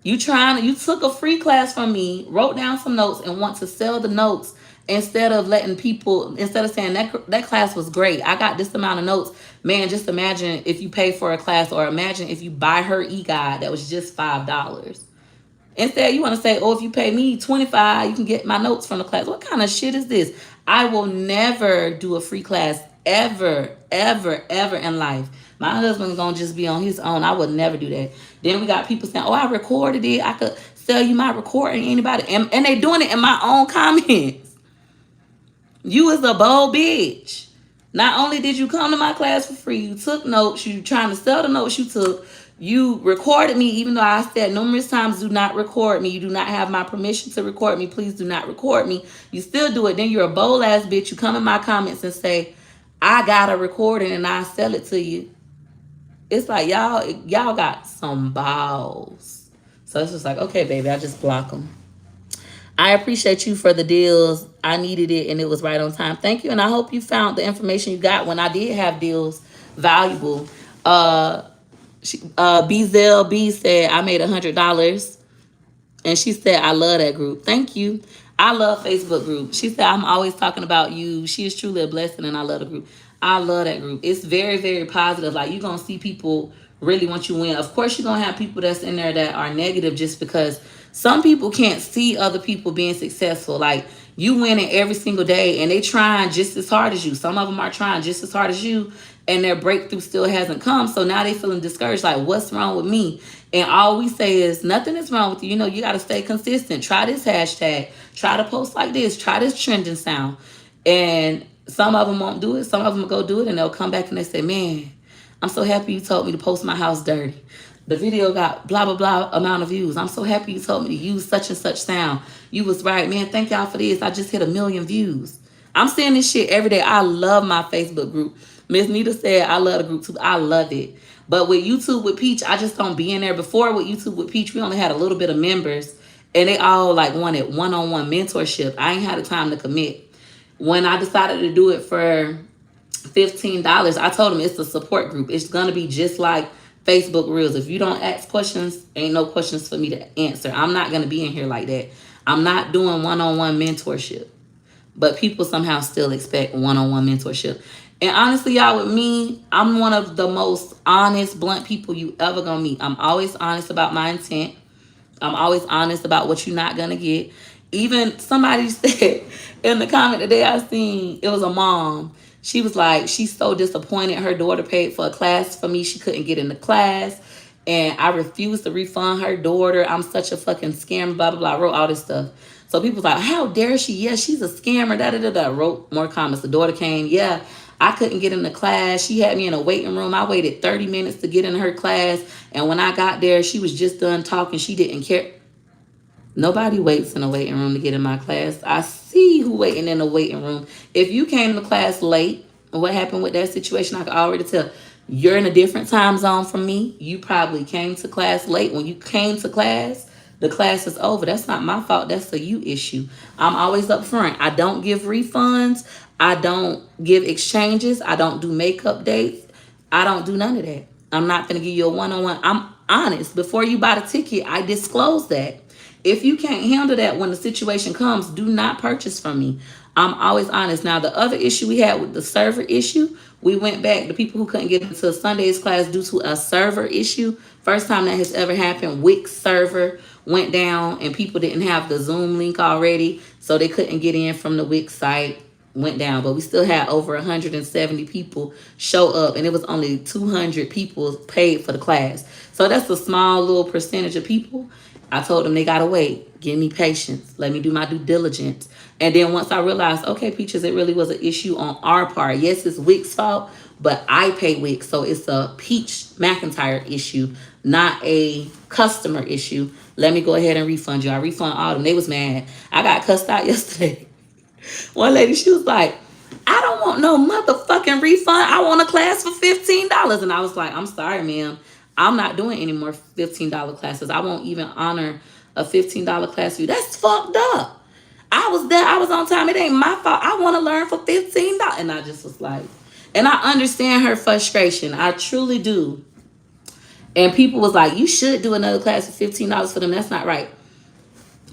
You took a free class from me, wrote down some notes, and want to sell the notes instead of saying that class was great. I got this amount of notes. Man, just imagine if you pay for a class, or imagine if you buy her e-guide that was just $5. Instead, you want to say, oh, if you pay me $25, you can get my notes from the class. What kind of shit is this? I will never do a free class ever, ever, ever in life. My husband's going to just be on his own. I would never do that. Then we got people saying, oh, I recorded it. I could sell you my recording, anybody. And they doing it in my own comments. You is a bold bitch. Not only did you come to my class for free, you took notes. You trying to sell the notes you took. You recorded me, even though I said numerous times, do not record me. You do not have my permission to record me. Please do not record me. You still do it. Then you're a bold ass bitch. You come in my comments and say, I got a recording and I sell it to you. It's like y'all got some balls. So it's just like, okay, baby, I just block them. I appreciate you for the deals. I needed it and it was right on time. Thank you. And I hope you found the information you got when I did have deals valuable. Bzell B said I made $100. And she said, I love that group. Thank you. I love Facebook group. She said, I'm always talking about you. She is truly a blessing and I love the group. I love that group. It's very, very positive. Like you're going to see people really want you to win. Of course, you're going to have people that's in there that are negative just because some people can't see other people being successful. Like you winning every single day and they trying just as hard as you. Some of them are trying just as hard as you and their breakthrough still hasn't come. So now they feeling discouraged. Like, what's wrong with me? And all we say is nothing is wrong with you. You know, you got to stay consistent. Try this hashtag. Try to post like this. Try this trending sound. And some of them won't do it. Some of them will go do it and they'll come back and they say, man, I'm so happy you told me to post my house dirty. The video got blah, blah, blah amount of views. I'm so happy you told me to use such and such sound. You was right, man. Thank y'all for this. I just hit 1,000,000 views. I'm saying this shit every day. I love my Facebook group. Miss Nita said, I love the group too. I love it. But with YouTube with Peach, I just don't be in there. Before with YouTube with Peach, we only had a little bit of members. And they all like wanted one-on-one mentorship. I ain't had the time to commit. When I decided to do it for $15, I told them it's a support group. It's going to be just like Facebook Reels. If you don't ask questions, ain't no questions for me to answer. I'm not going to be in here like that. I'm not doing one-on-one mentorship. But people somehow still expect one-on-one mentorship. And honestly, y'all, with me, I'm one of the most honest, blunt people you ever gonna meet. I'm always honest about my intent. I'm always honest about what you're not gonna get. Even somebody said in the comment today I seen, it was a mom. She was like, she's so disappointed. Her daughter paid for a class for me. She couldn't get in the class. And I refused to refund her daughter. I'm such a fucking scammer, blah, blah, blah. I wrote all this stuff. So people's like, how dare she? Yeah, she's a scammer, da, da, da, da. Wrote more comments. The daughter came, yeah, I couldn't get in the class. She had me in a waiting room. I waited 30 minutes to get in her class. And when I got there, she was just done talking. She didn't care. Nobody waits in a waiting room to get in my class. I see who waiting in the waiting room. If you came to class late, what happened with that situation, I can already tell. You're in a different time zone from me. You probably came to class late. When you came to class, the class is over. That's not my fault. That's a you issue. I'm always up front. I don't give refunds. I don't give exchanges. I don't do makeup dates. I don't do none of that. I'm not going to give you a one-on-one. I'm honest. Before you buy the ticket, I disclose that. If you can't handle that when the situation comes, do not purchase from me. I'm always honest. Now, the other issue we had with the server issue, we went back. The people who couldn't get into Sunday's class due to a server issue. First time that has ever happened. Wix server went down and people didn't have the Zoom link already, so they couldn't get in from the Wix site. Went down, but we still had over 170 people show up, and it was only 200 people paid for the class. So that's a small little percentage of people. I told them they gotta wait. Give me patience. Let me do my due diligence. And then once I realized, okay, Peaches, it really was an issue on our part. Yes, it's Wix's fault, but I pay Wix, so it's a Peach McIntyre issue, not a customer issue. Let me go ahead and refund you. I refund all of them. They was mad. I got cussed out yesterday. One lady, she was like, I don't want no motherfucking refund. I want a class for $15. And I was like, I'm sorry, ma'am. I'm not doing any more $15 classes. I won't even honor a $15 class for you. That's fucked up. I was there. I was on time. It ain't my fault. I want to learn for $15. And I just was like, and I understand her frustration. I truly do. And people was like, you should do another class for $15 for them. That's not right.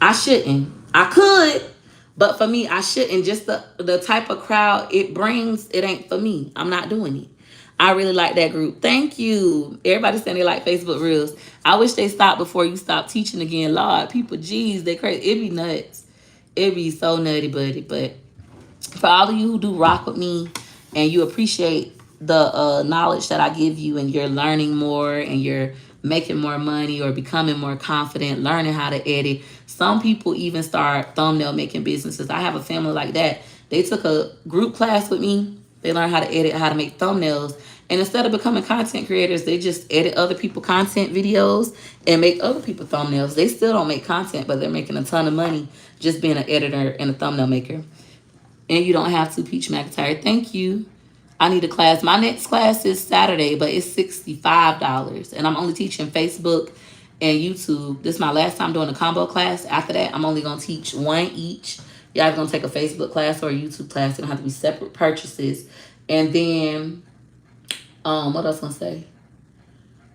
I shouldn't. I could. But for me, I shouldn't. Just the type of crowd it brings, it ain't for me. I'm not doing it. I really like that group. Thank you. Everybody saying they like Facebook Reels. I wish they stopped before you stop teaching again. Lord, people, geez, they crazy. It be nuts. It be so nutty, buddy. But for all of you who do rock with me and you appreciate the knowledge that I give you and you're learning more and you're making more money or becoming more confident, learning how to edit. Some people even start thumbnail making businesses. I have a family like that. They took a group class with me. They learned how to edit, how to make thumbnails. And instead of becoming content creators, they just edit other people's content videos and make other people thumbnails. They still don't make content, but they're making a ton of money just being an editor and a thumbnail maker. And you don't have to, Peach McIntyre. Thank you. I need a class. My next class is Saturday, but it's $65. And I'm only teaching Facebook and YouTube. This is my last time doing a combo class. After that, I'm only gonna teach one each. Y'all gonna take a Facebook class or a YouTube class. It don't have to be separate purchases. And then, what else gonna say?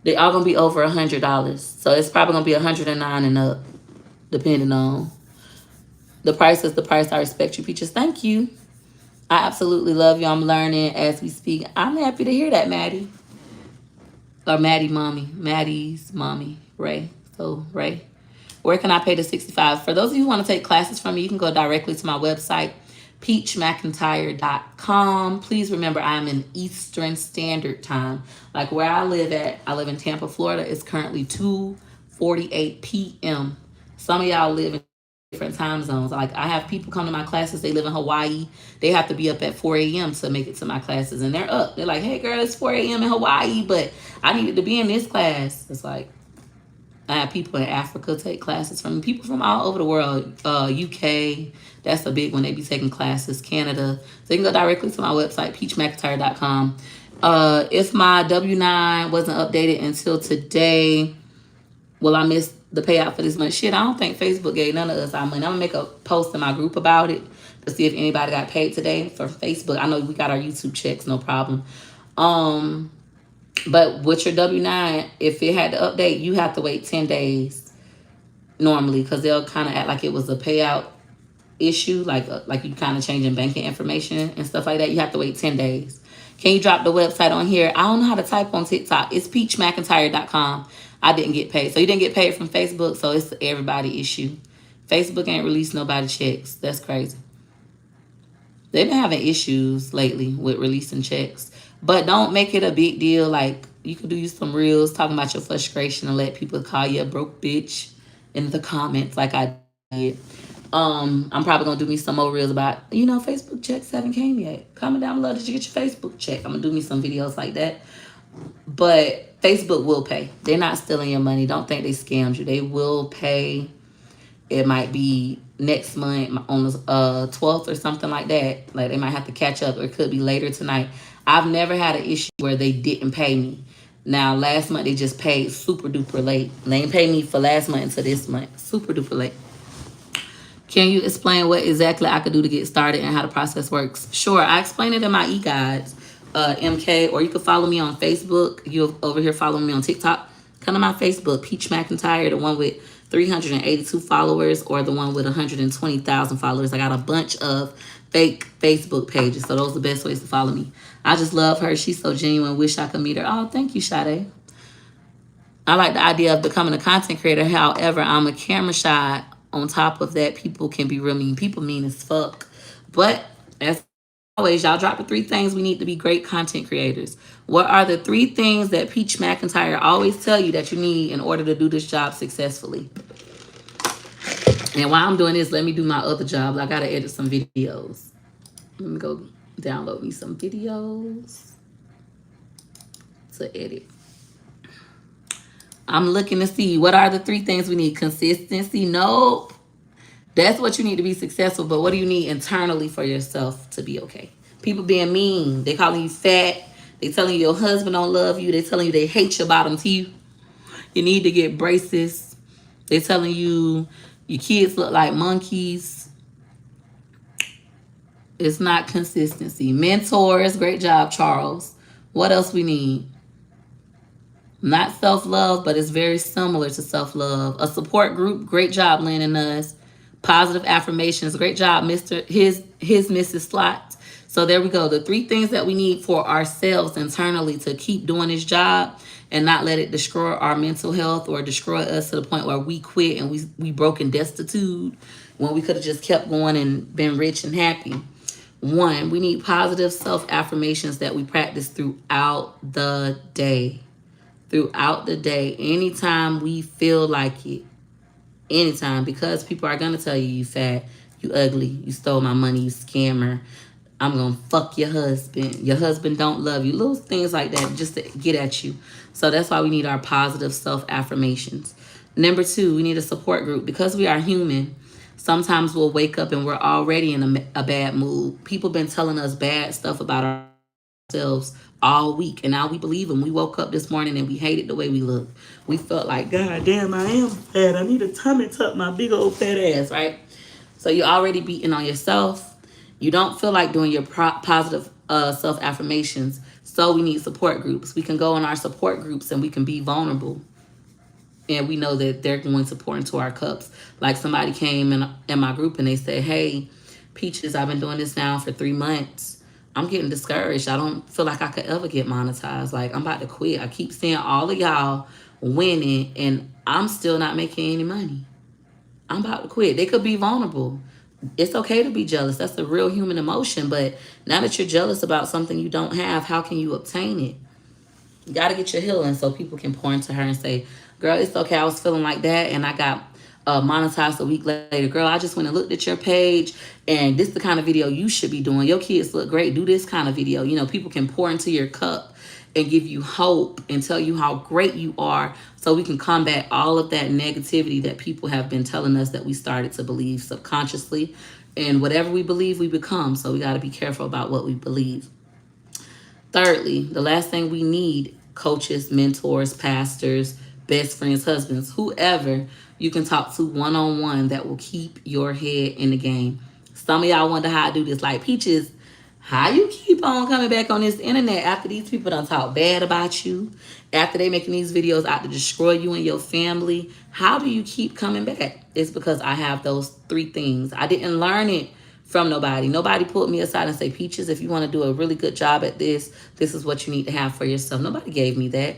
They all gonna be over $100. So it's probably gonna be 109 and up, depending on the price. Is the price. I respect you, Peaches. Thank you. I absolutely love you. I'm learning as we speak. I'm happy to hear that, Maddie. Or Maddie mommy. Maddie's mommy. Ray. So Ray. Where can I pay the 65? For those of you who want to take classes from me, you can go directly to my website, peachmcintyre.com. Please remember I'm in Eastern Standard Time. Like where I live at, I live in Tampa, Florida. It's currently 2:48 p.m. Some of y'all live in different time zones. Like I have people come to my classes, they live in Hawaii. They have to be up at 4 a.m. to make it to my classes. And they're up. They're like, hey girl, it's 4 a.m. in Hawaii, but I needed to be in this class. It's like, I have people in Africa take classes from me. People from all over the world. UK, that's a big one. They be taking classes. Canada. So you can go directly to my website, peachmcintyre.com. If my W-9 wasn't updated until today, well, I missed the payout for this month. Shit, I don't think Facebook gave none of us our money. I'm going to make a post in my group about it to see if anybody got paid today for Facebook. I know we got our YouTube checks, no problem. But with your W-9, if it had to update, you have to wait 10 days normally because they'll kind of act like it was a payout issue, like you kind of changing banking information and stuff like that. You have to wait 10 days. Can you drop the website on here? I don't know how to type on TikTok. It's peachmcintyre.com. I didn't get paid. So you didn't get paid from Facebook, so it's everybody issue. Facebook ain't released nobody checks. That's crazy. They've been having issues lately with releasing checks. But don't make it a big deal. Like, you could do some reels talking about your frustration and let people call you a broke bitch in the comments like I did. I'm probably going to do me some more reels about, Facebook checks haven't came yet. Comment down below, did you get your Facebook check? I'm going to do me some videos like that. But Facebook will pay. They're not stealing your money. Don't think they scammed you. They will pay. It might be next month on the 12th or something like that. Like they might have to catch up, or it could be later tonight. I've never had an issue where they didn't pay me. Now, last month they just paid super duper late. They ain't paid me for last month until this month. Super duper late. Can you explain what exactly I could do to get started and how the process works? Sure, I explained it in my e-guides, MK, or you could follow me on Facebook. You over here following me on TikTok. Come to my Facebook, Peach McIntyre, the one with 382 followers or the one with 120,000 followers. I got a bunch of fake Facebook pages, so those are the best ways to follow me. I just love her. She's so genuine. Wish I could meet her. Oh, thank you, Sade. I like the idea of becoming a content creator. However, I'm a camera shy. On top of that, people can be real mean. People mean as fuck. But as always, y'all drop the 3 things we need to be great content creators. What are the 3 things that Peach McIntyre always tell you that you need in order to do this job successfully? And while I'm doing this, let me do my other job. I gotta edit some videos. Let me go download me some videos to edit. I'm looking to see what are the 3 things we need. Consistency. Nope. That's what you need to be successful. But what do you need internally for yourself to be okay? People being mean. They calling you fat. They telling you your husband don't love you. They telling you they hate your bottom teeth. You need to get braces. They telling you your kids look like monkeys. It's not consistency. Mentors. Great job, Charles. What else we need? Not self-love, but it's very similar to self-love. A support group. Great job, Lynn and us. Positive affirmations. Great job, his Mrs. Slot. So there we go. The 3 things that we need for ourselves internally to keep doing this job and not let it destroy our mental health or destroy us to the point where we quit and we broke and destitute when we could have just kept going and been rich and happy. 1, we need positive self-affirmations that we practice throughout the day. Throughout the day, anytime we feel like it. Anytime, because people are going to tell you you fat, you ugly, you stole my money, you scammer, I'm going to fuck your husband don't love you, little things like that just to get at you. So that's why we need our positive self-affirmations. Number 2, we need a support group. Because we are human, sometimes we'll wake up and we're already in a bad mood. People been telling us bad stuff about our ourselves all week, and now we believe them. We woke up this morning and we hated the way we look. We felt like, God damn, I am fat. I need a tummy tuck my big old fat ass, right? So you're already beating on yourself. You don't feel like doing your positive self affirmations. So we need support groups. We can go in our support groups and we can be vulnerable, and we know that they're going to pour into our cups. Like somebody came in my group and they said, hey, Peaches, I've been doing this now for 3 months. I'm getting discouraged. I don't feel like I could ever get monetized. Like, I'm about to quit. I keep seeing all of y'all winning and I'm still not making any money. I'm about to quit. They could be vulnerable. It's okay to be jealous. That's a real human emotion. But now that you're jealous about something you don't have, how can you obtain it? You got to get your healing so people can pour into her and say, girl, it's okay. I was feeling like that and I got monetized a week later. Girl, I just went and looked at your page and this is the kind of video you should be doing. Your kids look great. Do this kind of video. You know, people can pour into your cup and give you hope and tell you how great you are so we can combat all of that negativity that people have been telling us that we started to believe subconsciously. And whatever we believe, we become. So we got to be careful about what we believe. Thirdly, the last thing we need, coaches, mentors, pastors, best friends, husbands, whoever you can talk to one-on-one that will keep your head in the game. Some of y'all wonder how I do this. Like, Peaches, how you keep on coming back on this internet after these people done talk bad about you, after they making these videos out to destroy you and your family? How do you keep coming back? It's because I have those three things. I didn't learn it from nobody. Nobody pulled me aside and say, Peaches, if you want to do a really good job at this, this is what you need to have for yourself. Nobody gave me that.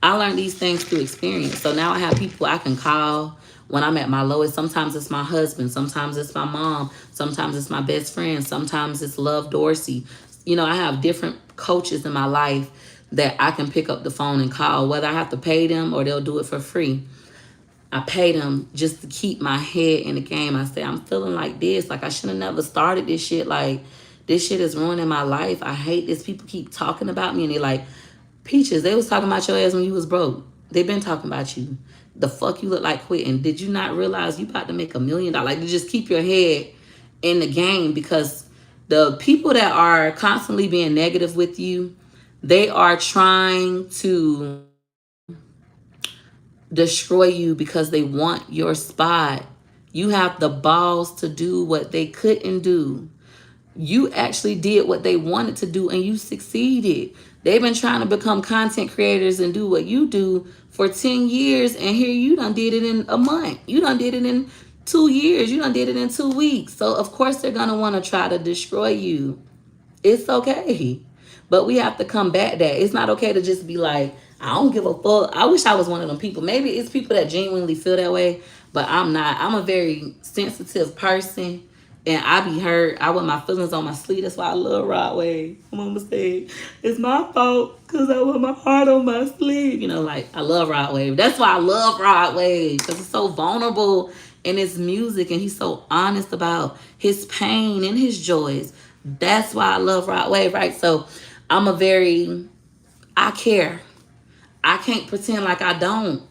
I learned these things through experience. So now I have people I can call when I'm at my lowest. Sometimes it's my husband. Sometimes it's my mom. Sometimes it's my best friend. Sometimes it's Love Dorsey. You know, I have different coaches in my life that I can pick up the phone and call, whether I have to pay them or they'll do it for free. I pay them just to keep my head in the game. I say, I'm feeling like this. Like, I should have never started this shit. Like, this shit is ruining my life. I hate this. People keep talking about me and they like, Peaches, they was talking about your ass when you was broke. They been talking about you. The fuck you look like quitting. Did you not realize you about to make $1 million? Like, to just keep your head in the game, because the people that are constantly being negative with you, they are trying to destroy you because they want your spot. You have the balls to do what they couldn't do. You actually did what they wanted to do and you succeeded. They've been trying to become content creators and do what you do for 10 years, and here you done did it in a month. You done did it in 2 years. You done did it in 2 weeks. So of course they're gonna want to try to destroy you. It's okay. But we have to combat that. It's not okay to just be like, I don't give a fuck. I wish I was one of them people. Maybe it's people that genuinely feel that way, but I'm not. I'm a very sensitive person and I be hurt. I wear my feelings on my sleeve. That's why I love Rod Wave. I'm gonna say it's my fault because I wear my heart on my sleeve. You know, like, I love Rod Wave. That's why I love Rod Wave, because it's so vulnerable in his music and he's so honest about his pain and his joys. That's why I love Rod Wave, right? So I care. I can't pretend like I don't.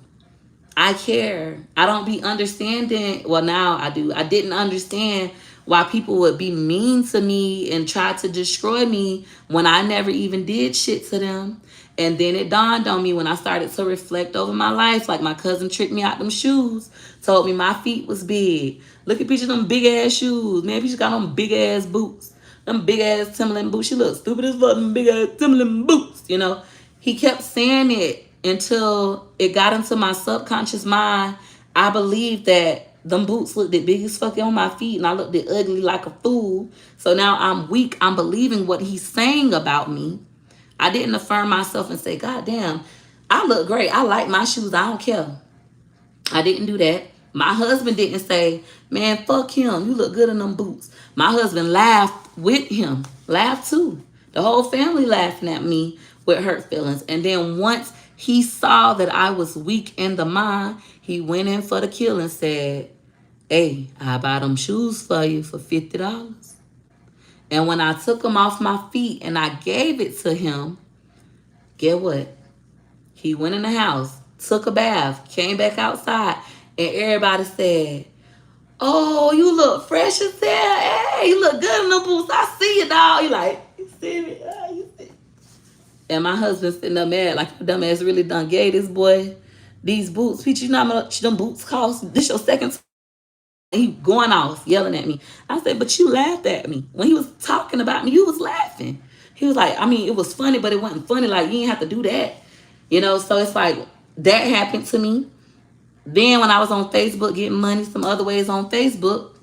I care. I don't be understanding. Well, now I do. I didn't understand why people would be mean to me and try to destroy me when I never even did shit to them. And then it dawned on me when I started to reflect over my life. Like, my cousin tricked me out them shoes, told me my feet was big. Look at pictures of them big ass shoes. Man, she got them big ass boots. Them big ass Timberland boots. She look stupid as fuck, them big ass Timberland boots, you know. He kept saying it until it got into my subconscious mind. I believed that them boots looked the big as fuck on my feet and I looked ugly like a fool. So now I'm weak. I'm believing what he's saying about me. I didn't affirm myself and say, God damn, I look great. I like my shoes. I don't care. I didn't do that. My husband didn't say, man, fuck him. You look good in them boots. My husband laughed with him. Laughed too. The whole family laughing at me with hurt feelings. And then once he saw that I was weak in the mind, he went in for the kill and said, hey, I buy them shoes for you for $50. And when I took them off my feet and I gave it to him, get what? He went in the house, took a bath, came back outside, and everybody said, oh, you look fresh as hell. Hey, you look good in the boots. I see you, dog. You like, you see me? Oh, you see. And my husband sitting there mad, like, your dumb ass really done gave this boy these boots. Peach, you know how much them boots cost? This your second time. He going off, yelling at me. I said, but you laughed at me. When he was talking about me, you was laughing. He was like, I mean, it was funny, but it wasn't funny. Like, you didn't have to do that. So it's like, that happened to me. Then when I was on Facebook getting money some other ways on Facebook,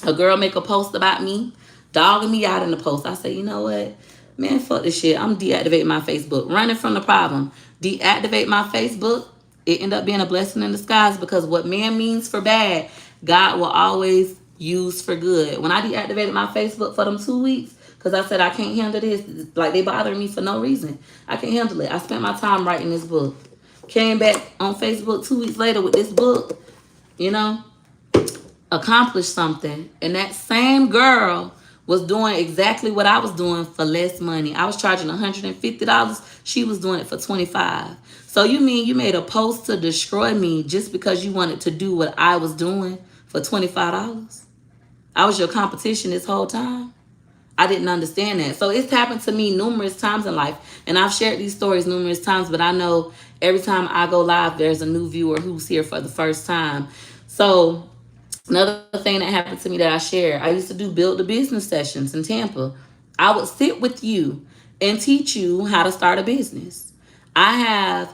a girl make a post about me, dogging me out in the post. I said, you know what? Man, fuck this shit. I'm deactivating my Facebook. Running from the problem. Deactivate my Facebook. It ended up being a blessing in disguise because what man means for bad, God will always use for good. When I deactivated my Facebook for them 2 weeks, because I said I can't handle this, like they bothering me for no reason. I can't handle it. I spent my time writing this book. Came back on Facebook 2 weeks later with this book, you know, accomplished something. And that same girl was doing exactly what I was doing for less money. I was charging $150. She was doing it for $25. So you mean you made a post to destroy me just because you wanted to do what I was doing for $25? I was your competition this whole time? I didn't understand that. So it's happened to me numerous times in life. And I've shared these stories numerous times, but I know every time I go live, there's a new viewer who's here for the first time. So another thing that happened to me that I share, I used to do build the business sessions in Tampa. I would sit with you and teach you how to start a business. I have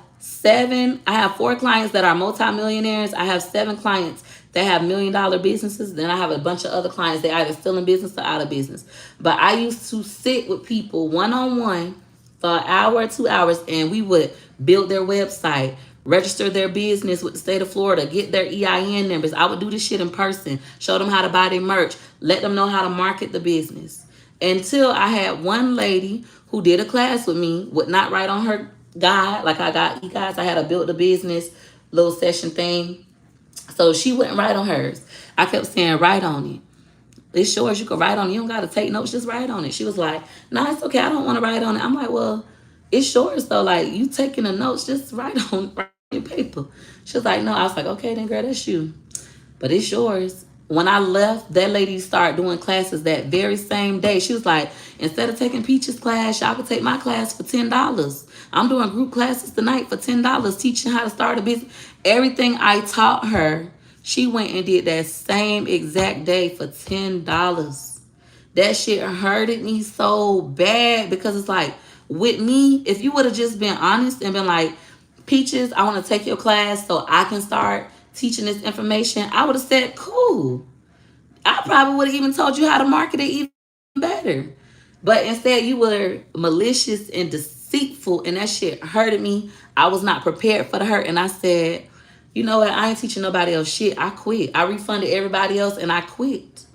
4 clients that are multimillionaires. I have 7 clients that have $1 million businesses. Then I have a bunch of other clients that either still in business or out of business. But I used to sit with people one-on-one for an hour or 2 hours, and we would build their website, register their business with the state of Florida, get their EIN numbers. I would do this shit in person, show them how to buy their merch, let them know how to market the business. Until I had one lady who did a class with me, would not write on her guide, like I got e-guides. I had a build a business little session thing. So she wouldn't write on hers. I kept saying, write on it. It's yours. You can write on it. You don't got to take notes. Just write on it. She was like, no, it's okay. I don't want to write on it. I'm like, well, it's yours though. Like, you taking the notes, just write on your paper. She was like, no. I was like, okay, then girl, that's you. But it's yours. When I left, that lady started doing classes that very same day. She was like, instead of taking Peach's class, y'all could take my class for $10. I'm doing group classes tonight for $10, teaching how to start a business. Everything I taught her, she went and did that same exact day for $10. That shit hurted me so bad because it's like, with me, if you would have just been honest and been like, Peaches, I want to take your class so I can start teaching this information, I would have said, cool. I probably would have even told you how to market it even better. But instead, you were malicious and deceitful, and that shit hurted me. I was not prepared for the hurt, and I said, you know what? I ain't teaching nobody else shit. I quit. I refunded everybody else, and I quit.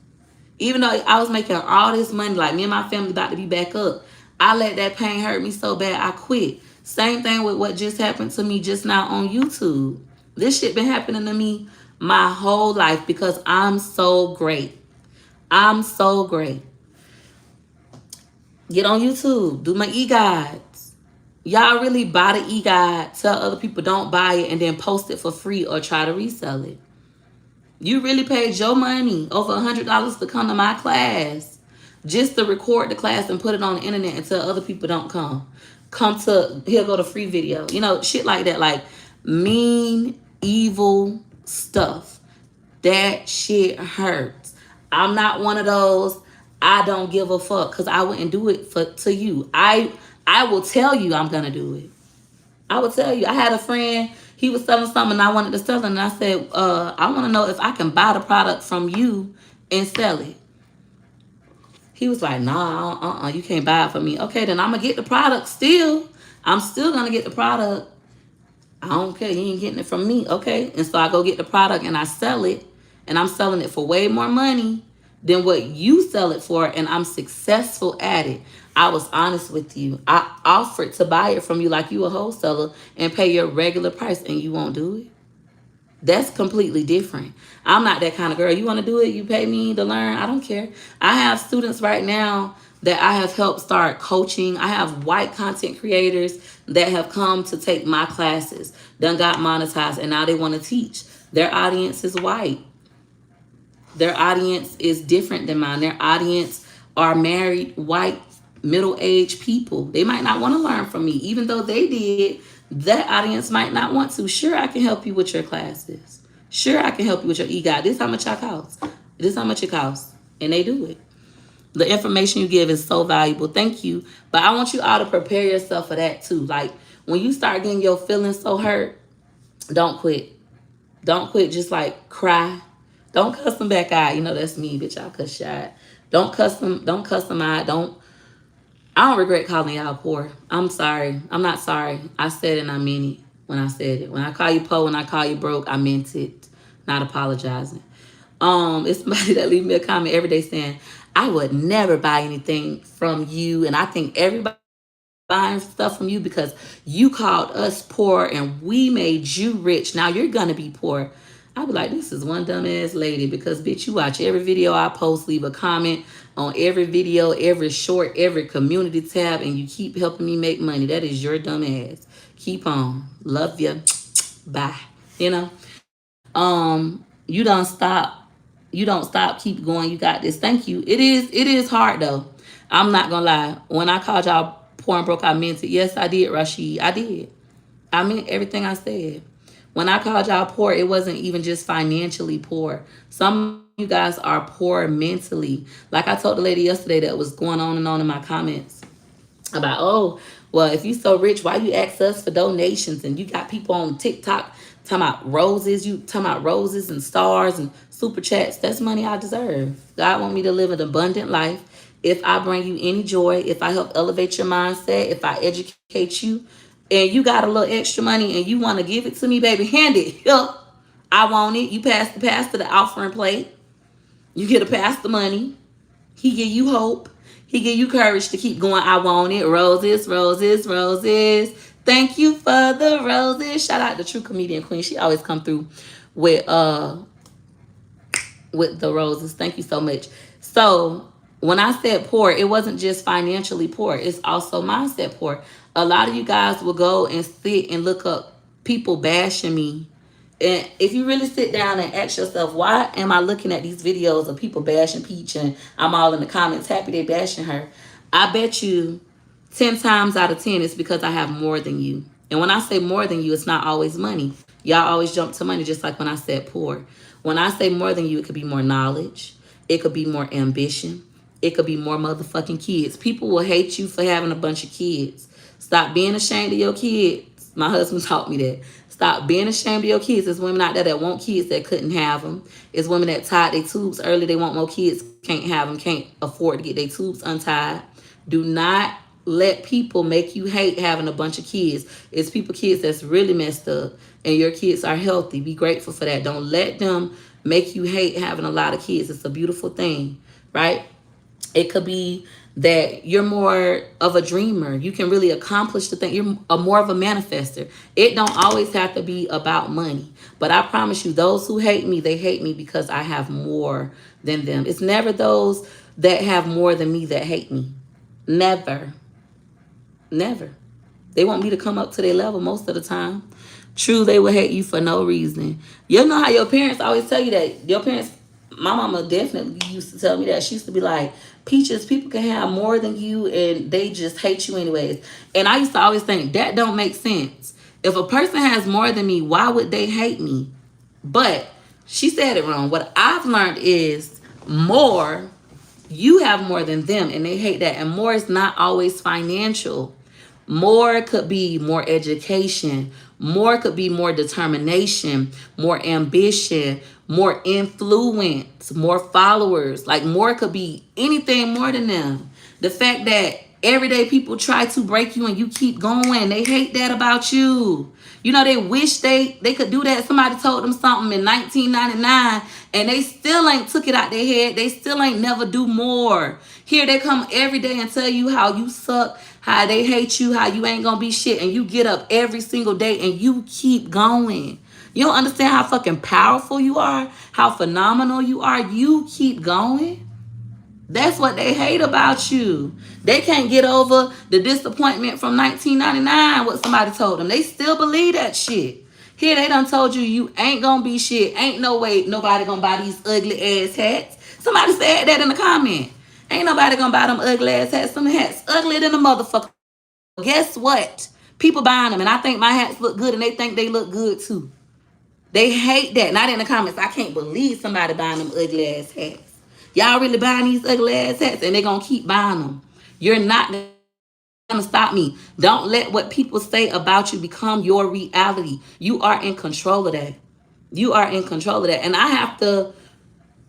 Even though I was making all this money, like me and my family about to be back up, I let that pain hurt me so bad, I quit. Same thing with what just happened to me just now on YouTube. This shit been happening to me my whole life because I'm so great. I'm so great. Get on YouTube. Do my e-guides. Y'all really buy the e-guide, tell other people don't buy it, and then post it for free or try to resell it. You really paid your money, over $100 to come to my class, just to record the class and put it on the internet and tell other people don't come. Come to, here go the free video. You know, shit like that. Like mean, evil stuff. That shit hurts. I'm not one of those, I don't give a fuck, because I wouldn't do it to you. I will tell you I'm going to do it. I would tell you. I had a friend, he was selling something and I wanted to sell it. And I said, I want to know if I can buy the product from you and sell it. He was like, nah, you can't buy it from me. Okay, then I'm going to get the product still. I'm still going to get the product. I don't care. You ain't getting it from me. Okay. And so I go get the product and I sell it. And I'm selling it for way more money than what you sell it for. And I'm successful at it. I was honest with you. I offered to buy it from you like you a wholesaler and pay your regular price, and you won't do it. That's completely different. I'm not that kind of girl. You want to do it, you pay me to learn, I don't care. I have students right now that I have helped start coaching. I have white content creators that have come to take my classes, done got monetized, and now they want to teach. Their audience is white. Their audience is different than mine. Their audience are married white middle-aged people. They might not want to learn from me, even though they did. That audience might not want to. Sure, I can help you with your classes. Sure, I can help you with your EGOT. This is how much I cost. This is how much it costs, and they do it. The information you give is so valuable. Thank you, but I want you all to prepare yourself for that too. Like when you start getting your feelings so hurt, don't quit. Don't quit. Just like cry. Don't cuss them back out. You know that's me, bitch. I'll cuss you out. Don't cuss them. Don't cuss them out. Don't. I don't regret calling y'all poor. I'm sorry. I'm not sorry. I said it and I meant it when I said it. When I call you poor, when I call you broke, I meant it. Not apologizing. It's somebody that leave me a comment every day saying, I would never buy anything from you. And I think everybody buying stuff from you because you called us poor and we made you rich. Now you're gonna be poor. I'll be like, this is one dumbass lady because bitch, you watch every video I post, leave a comment on every video, every short, every community tab, and you keep helping me make money. That is your dumb ass. Keep on. Love you. Bye. You know? You don't stop. You don't stop. Keep going. You got this. Thank you. It is hard though. I'm not gonna lie. When I called y'all poor and broke, I meant it. Yes, I did, Rashid. I did. I meant everything I said. When I called y'all poor, it wasn't even just financially poor. Some of you guys are poor mentally. Like I told the lady yesterday that was going on and on in my comments about, oh, well, if you so rich, why you ask us for donations? And you got people on TikTok talking about roses, you talking about roses and stars and super chats. That's money I deserve. God want me to live an abundant life. If I bring you any joy, if I help elevate your mindset, if I educate you, and you got a little extra money and you want to give it to me, baby, hand it. Here. I want it. You pass the pastor the offering plate. You get a pastor money. He give you hope. He give you courage to keep going. I want it. Roses, roses, roses. Thank you for the roses. Shout out to True Comedian Queen. She always come through with the roses. Thank you so much. So when I said poor, it wasn't just financially poor. It's also mindset poor. A lot of you guys will go and sit and look up people bashing me. And if you really sit down and ask yourself, why am I looking at these videos of people bashing Peach and I'm all in the comments happy they bashing her? I bet you 10 times out of 10 it's because I have more than you. And when I say more than you, it's not always money. Y'all always jump to money, just like when I said poor. When I say more than you, it could be more knowledge. It could be more ambition. It could be more motherfucking kids. People will hate you for having a bunch of kids. Stop being ashamed of your kids. My husband taught me that. Stop being ashamed of your kids. There's women out there that want kids that couldn't have them. It's women that tied their tubes early. They want more kids, can't have them, can't afford to get their tubes untied. Do not let people make you hate having a bunch of kids. It's kids that's really messed up, and your kids are healthy. Be grateful for that. Don't let them make you hate having a lot of kids. It's a beautiful thing, right? It could be that you're more of a dreamer. You can really accomplish the thing. You're more of a manifester. It don't always have to be about money. But I promise you, those who hate me, they hate me because I have more than them. It's never those that have more than me that hate me. Never. Never. They want me to come up to their level most of the time. True, they will hate you for no reason. You know how your parents always tell you that? Your parents, my mama definitely used to tell me that. She used to be like, Peaches, people can have more than you and they just hate you anyways. And I used to always think, that don't make sense. If a person has more than me, why would they hate me? But she said it wrong. What I've learned is more, you have more than them and they hate that. And more is not always financial. More could be more education. More could be more determination, more ambition, more influence, more followers. Like more could be anything more than them. The fact that everyday people try to break you and you keep going, they hate that about you. You know, they wish they could do that. Somebody told them something in 1999 and they still ain't took it out their head. They still ain't never do more. Here they come every day and tell you how you suck, how they hate you, how you ain't gonna be shit. And you get up every single day and you keep going. You don't understand how fucking powerful you are, how phenomenal you are. You keep going. That's what they hate about you. They can't get over the disappointment from 1999, what somebody told them. They still believe that shit. Here they done told you you ain't gonna be shit. Ain't no way nobody gonna buy these ugly ass hats. Somebody said that in the comment. Ain't nobody gonna buy them ugly ass hats. Some hats uglier than a motherfucker. But guess what? People buying them, and I think my hats look good, and they think they look good too. They hate that. Not in the comments. I can't believe somebody buying them ugly ass hats. Y'all really buying these ugly ass hats, and they gonna keep buying them. You're not gonna stop me. Don't let what people say about you become your reality. You are in control of that. You are in control of that. And I have to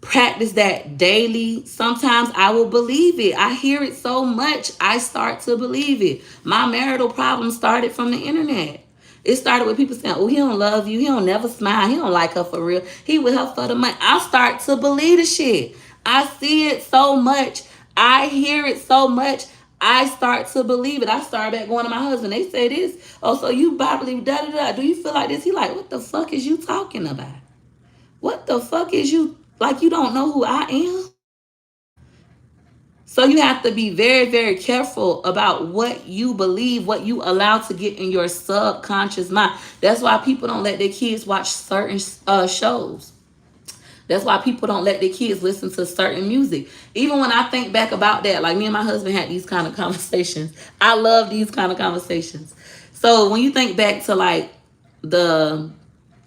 practice that daily. Sometimes I will believe it. I hear it so much, I start to believe it. My marital problem started from the internet. It started with people saying, oh, he don't love you. He don't never smile. He don't like her for real. He with her for the money. I start to believe the shit. I see it so much. I hear it so much. I start to believe it. I started back going to my husband. They say this. Oh, so you probably da da da. Do you feel like this? He like, what the fuck is you talking about? What the fuck is you, like, you don't know who I am? So you have to be very, very careful about what you believe, what you allow to get in your subconscious mind. That's why people don't let their kids watch certain shows. That's why people don't let their kids listen to certain music. Even when I think back about that, like me and my husband had these kind of conversations. I love these kind of conversations. So when you think back to like the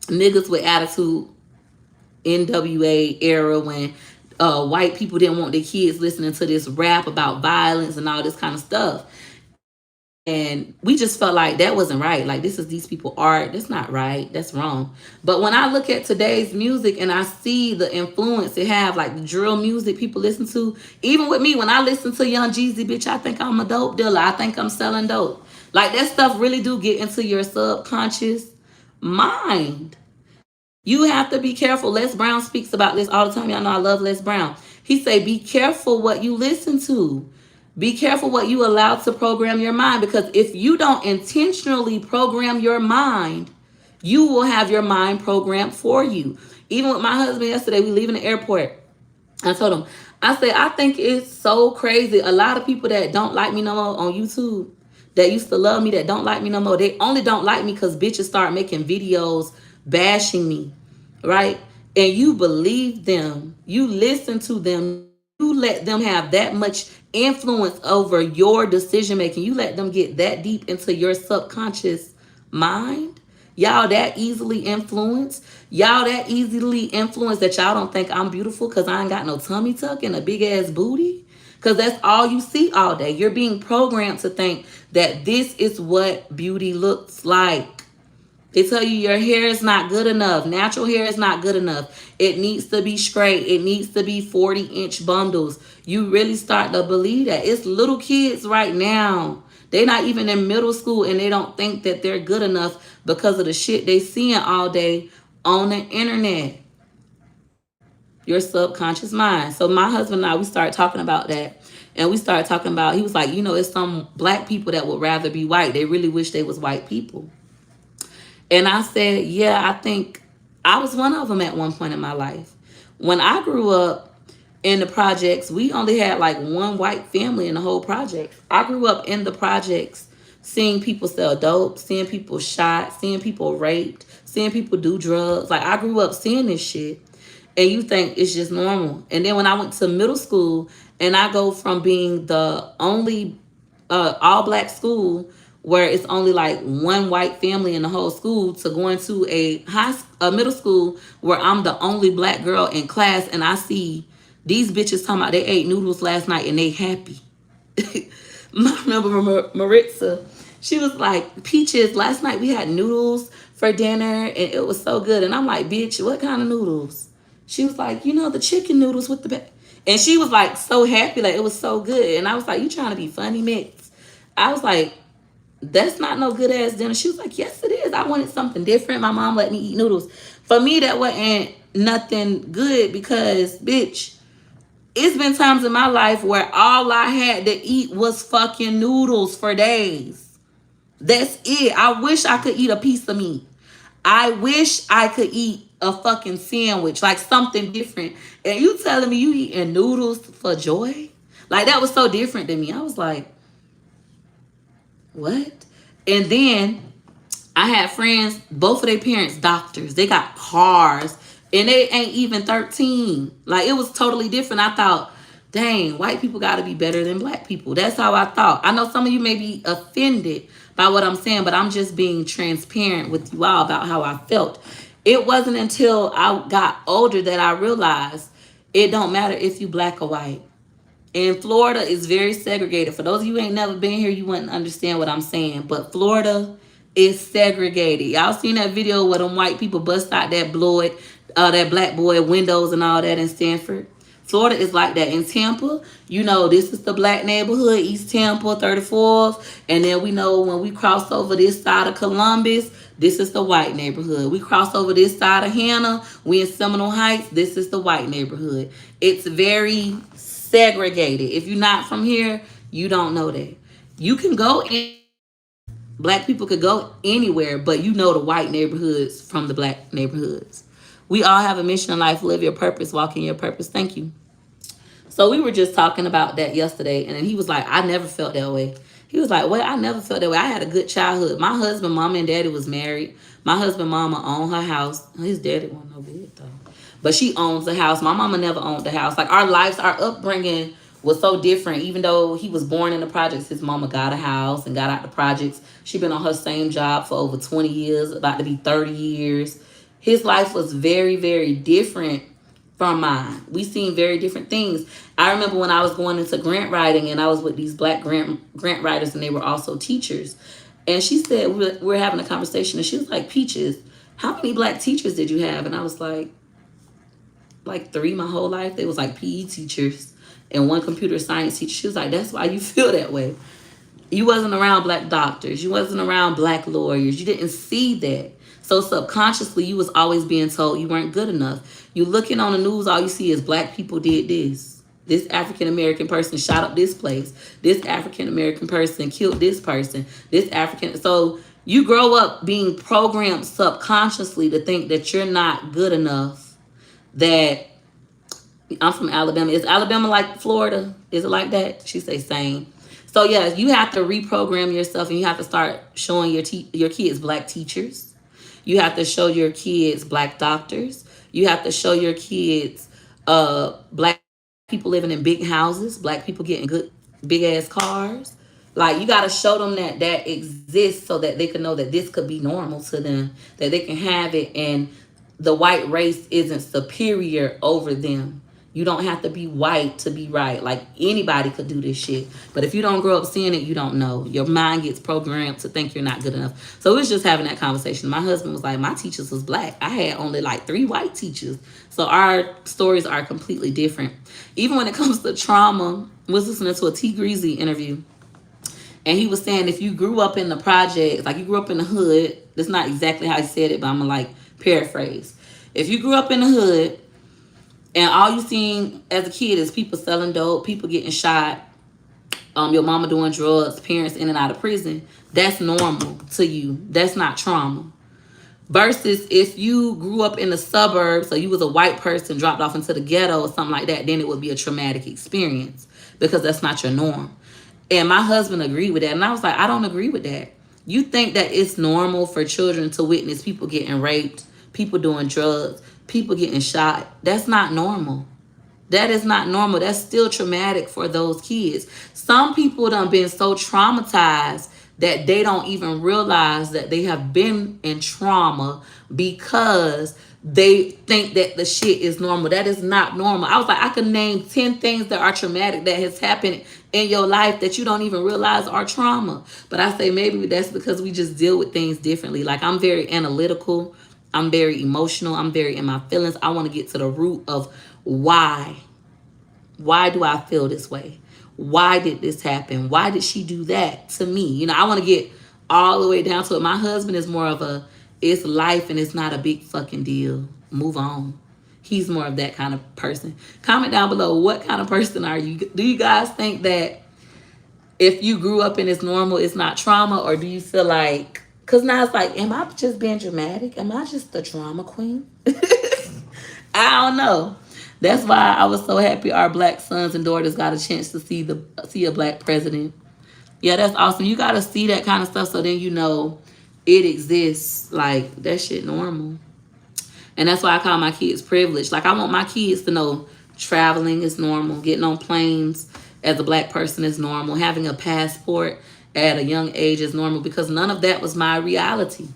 niggas with attitude NWA era, when white people didn't want their kids listening to this rap about violence and all this kind of stuff. And we just felt like that wasn't right. Like, this is these people art. That's not right. That's wrong. But when I look at today's music and I see the influence it have, like the drill music people listen to, even with me, when I listen to Young Jeezy, bitch, I think I'm a dope dealer. I think I'm selling dope. Like, that stuff really do get into your subconscious mind. You have to be careful. Les Brown speaks about this all the time. Y'all know I love Les Brown. He say, be careful what you listen to. Be careful what you allow to program your mind, because if you don't intentionally program your mind, you will have your mind programmed for you. Even with my husband yesterday, we leaving the airport. I told him, I said, I think it's so crazy. A lot of people that don't like me no more on YouTube, that used to love me, that don't like me no more, they only don't like me because bitches start making videos bashing me, right? And you believe them, you listen to them, you let them have that much influence over your decision making. You let them get that deep into your subconscious mind. Y'all that easily influenced. Y'all that easily influenced that y'all don't think I'm beautiful because I ain't got no tummy tuck and a big ass booty. Because that's all you see all day. You're being programmed to think that this is what beauty looks like. They tell you your hair is not good enough. Natural hair is not good enough. It needs to be straight. It needs to be 40-inch bundles. You really start to believe that. It's little kids right now. They're not even in middle school and they don't think that they're good enough because of the shit they seeing all day on the internet. Your subconscious mind. So my husband and I, we started talking about that. And we started talking about, he was like, you know, it's some black people that would rather be white. They really wish they was white people. And I said, yeah, I think I was one of them at one point in my life. When I grew up in the projects, we only had like one white family in the whole project. I grew up in the projects, seeing people sell dope, seeing people shot, seeing people raped, seeing people do drugs. Like, I grew up seeing this shit. And you think it's just normal. And then when I went to middle school, and I go from being the only all black school where it's only like one white family in the whole school, to going to a middle school where I'm the only black girl in class, and I see these bitches talking about they ate noodles last night and they happy. I remember Maritza, she was like, Peaches, last night we had noodles for dinner and it was so good. And I'm like, bitch, what kind of noodles? She was like, you know, the chicken noodles with the and she was like so happy, like it was so good. And I was like, you trying to be funny, Mix? I was like, that's not no good ass dinner. She was like, yes, it is. I wanted something different. My mom let me eat noodles. For me, that wasn't nothing good because, bitch, it's been times in my life where all I had to eat was fucking noodles for days. That's it. I wish I could eat a piece of meat. I wish I could eat a fucking sandwich, like something different. And you telling me you eating noodles for joy? Like, that was so different to me. I was like, what? And then I had friends, both of their parents doctors. They got cars and they ain't even 13. Like, it was totally different. I thought dang, white people got to be better than black people. That's how I thought. I know some of you may be offended by what I'm saying, but I'm just being transparent with you all about how I felt. It wasn't until I got older that I realized it don't matter if you black or white. And Florida is very segregated. For those of you who ain't never been here, you wouldn't understand what I'm saying. But Florida is segregated. Y'all seen that video where them white people bust out that black boy windows and all that in Stanford? Florida is like that. In Tampa, you know, this is the black neighborhood, East Tampa, 34th. And then we know when we cross over this side of Columbus, this is the white neighborhood. We cross over this side of Hannah, we in Seminole Heights, this is the white neighborhood. It's very segregated. If you're not from here, you don't know that. You can go in, black people could go anywhere, but you know the white neighborhoods from the black neighborhoods. We all have a mission in life. Live your purpose, walk in your purpose. Thank you. So we were just talking about that yesterday, and then he was like, I never felt that way. He was like, well, I never felt that way. I had a good childhood. My husband, mama, and daddy was married. My husband, mama owned her house. His daddy wasn't no good, though. But she owns the house. My mama never owned the house. Like, our lives, our upbringing was so different. Even though he was born in the projects, his mama got a house and got out the projects. She been on her same job for over 20 years, about to be 30 years. His life was very, very different from mine. We seen very different things. I remember when I was going into grant writing and I was with these black grant writers and they were also teachers. And she said, we're having a conversation and she was like, Peaches, how many black teachers did you have? And I was like 3 my whole life. They was like PE teachers and 1 computer science teacher. She was like, that's why you feel that way. You wasn't around black doctors. You wasn't around black lawyers. You didn't see that. So subconsciously, you was always being told you weren't good enough. You looking on the news, all you see is black people did this. This African American person shot up this place. This African American person killed this person. This African. So you grow up being programmed subconsciously to think that you're not good enough. That I'm from Alabama. Is Alabama like Florida? Is it like that? She say same. So yeah, you have to reprogram yourself, and you have to start showing your kids black teachers. You have to show your kids black doctors. You have to show your kids black people living in big houses, black people getting good big ass cars. Like, you got to show them that that exists so that they can know that this could be normal to them, that they can have it, and the white race isn't superior over them. You don't have to be white to be right. Like, anybody could do this shit. But if you don't grow up seeing it, you don't know. Your mind gets programmed to think you're not good enough. So we was just having that conversation. My husband was like, my teachers was black. I had only like 3 white teachers. So our stories are completely different. Even when it comes to trauma, I was listening to a T. Greasy interview. And he was saying, if you grew up in the projects, like you grew up in the hood, that's not exactly how he said it, but I'm going to like paraphrase. If you grew up in the hood, and all you seen as a kid is people selling dope, people getting shot, your mama doing drugs, parents in and out of prison, that's normal to you. That's not trauma. Versus if you grew up in the suburbs, so you was a white person dropped off into the ghetto or something like that, then it would be a traumatic experience because that's not your norm. And my husband agreed with that. And I was like, I don't agree with that. You think that it's normal for children to witness people getting raped, people doing drugs, people getting shot. That's not normal. That is not normal. That's still traumatic for those kids. Some people done been so traumatized that they don't even realize that they have been in trauma because they think that the shit is normal. That is not normal. I was like, I could name 10 things that are traumatic that has happened in your life that you don't even realize are trauma. But I say maybe that's because we just deal with things differently. Like, I'm very analytical. I'm very emotional. I'm very in my feelings. I want to get to the root of why. Why do I feel this way? Why did this happen? Why did she do that to me? You know, I want to get all the way down to it. My husband is more of a, it's life and it's not a big fucking deal. Move on. He's more of that kind of person. Comment down below, what kind of person are you? Do you guys think that if you grew up and it's normal, it's not trauma? Or do you feel like, because now it's like, am I just being dramatic? Am I just the drama queen? I don't know. That's why I was so happy our black sons and daughters got a chance to see a black president. Yeah, that's awesome. You got to see that kind of stuff so then you know it exists. Like, that shit normal. And that's why I call my kids privileged. Like, I want my kids to know Traveling is normal. Getting on planes as a black person is normal. Having a passport at a young age is normal because none of that was my reality.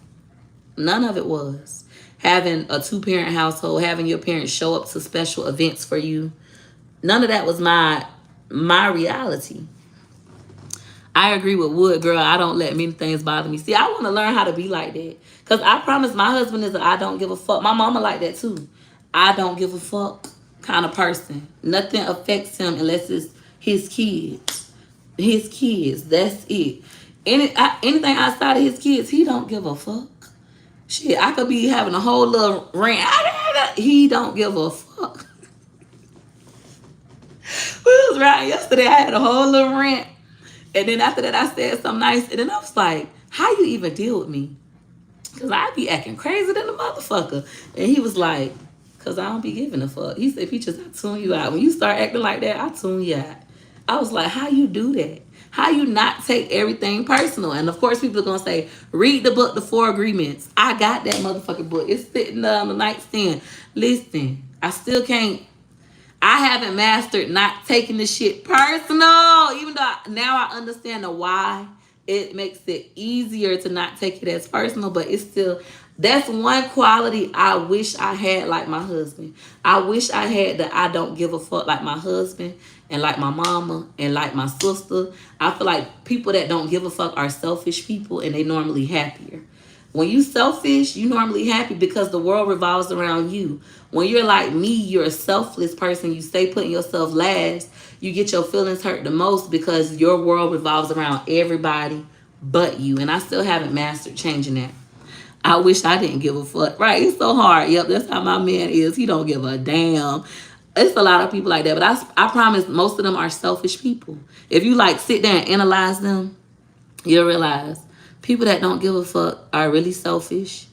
None of it was. Having a two-parent household, having your parents show up to special events for you, none of that was my reality. I agree with Wood, girl. I don't let many things bother me. See, I want to learn how to be like that. Because I promise my husband is a I don't give a fuck. My mama like that too. I don't give a fuck kind of person. Nothing affects him unless it's his kids. His kids. That's it. Anything outside of his kids, he don't give a fuck. Shit, I could be having a whole little rant. He don't give a fuck. We was riding yesterday. I had a whole little rant. And then after that, I said something nice. And then I was like, how you even deal with me? Because I be acting crazy than a motherfucker. And he was like, because I don't be giving a fuck. He said, Peaches, I tune you out. When you start acting like that, I tune you out. I was like, how you do that? How you not take everything personal? And of course, people are going to say, read the book, The Four Agreements. I got that motherfucking book. It's sitting there on the nightstand. Listen, I still can't. I haven't mastered not taking the shit personal. Even though now I understand the why. It makes it easier to not take it as personal. But it's still, that's one quality I wish I had like my husband. I wish I had the I don't give a fuck like my husband and like my mama and like my sister. I feel like people that don't give a fuck are selfish people and they normally happier. When you selfish, you normally happy because the world revolves around you. When you're like me, you're a selfless person. You stay putting yourself last. You get your feelings hurt the most because your world revolves around everybody but you. And I still haven't mastered changing that. I wish I didn't give a fuck. Right? It's so hard. Yep, that's how my man is. He don't give a damn. It's a lot of people like that. But I promise most of them are selfish people. If you like sit there and analyze them, you'll realize people that don't give a fuck are really selfish.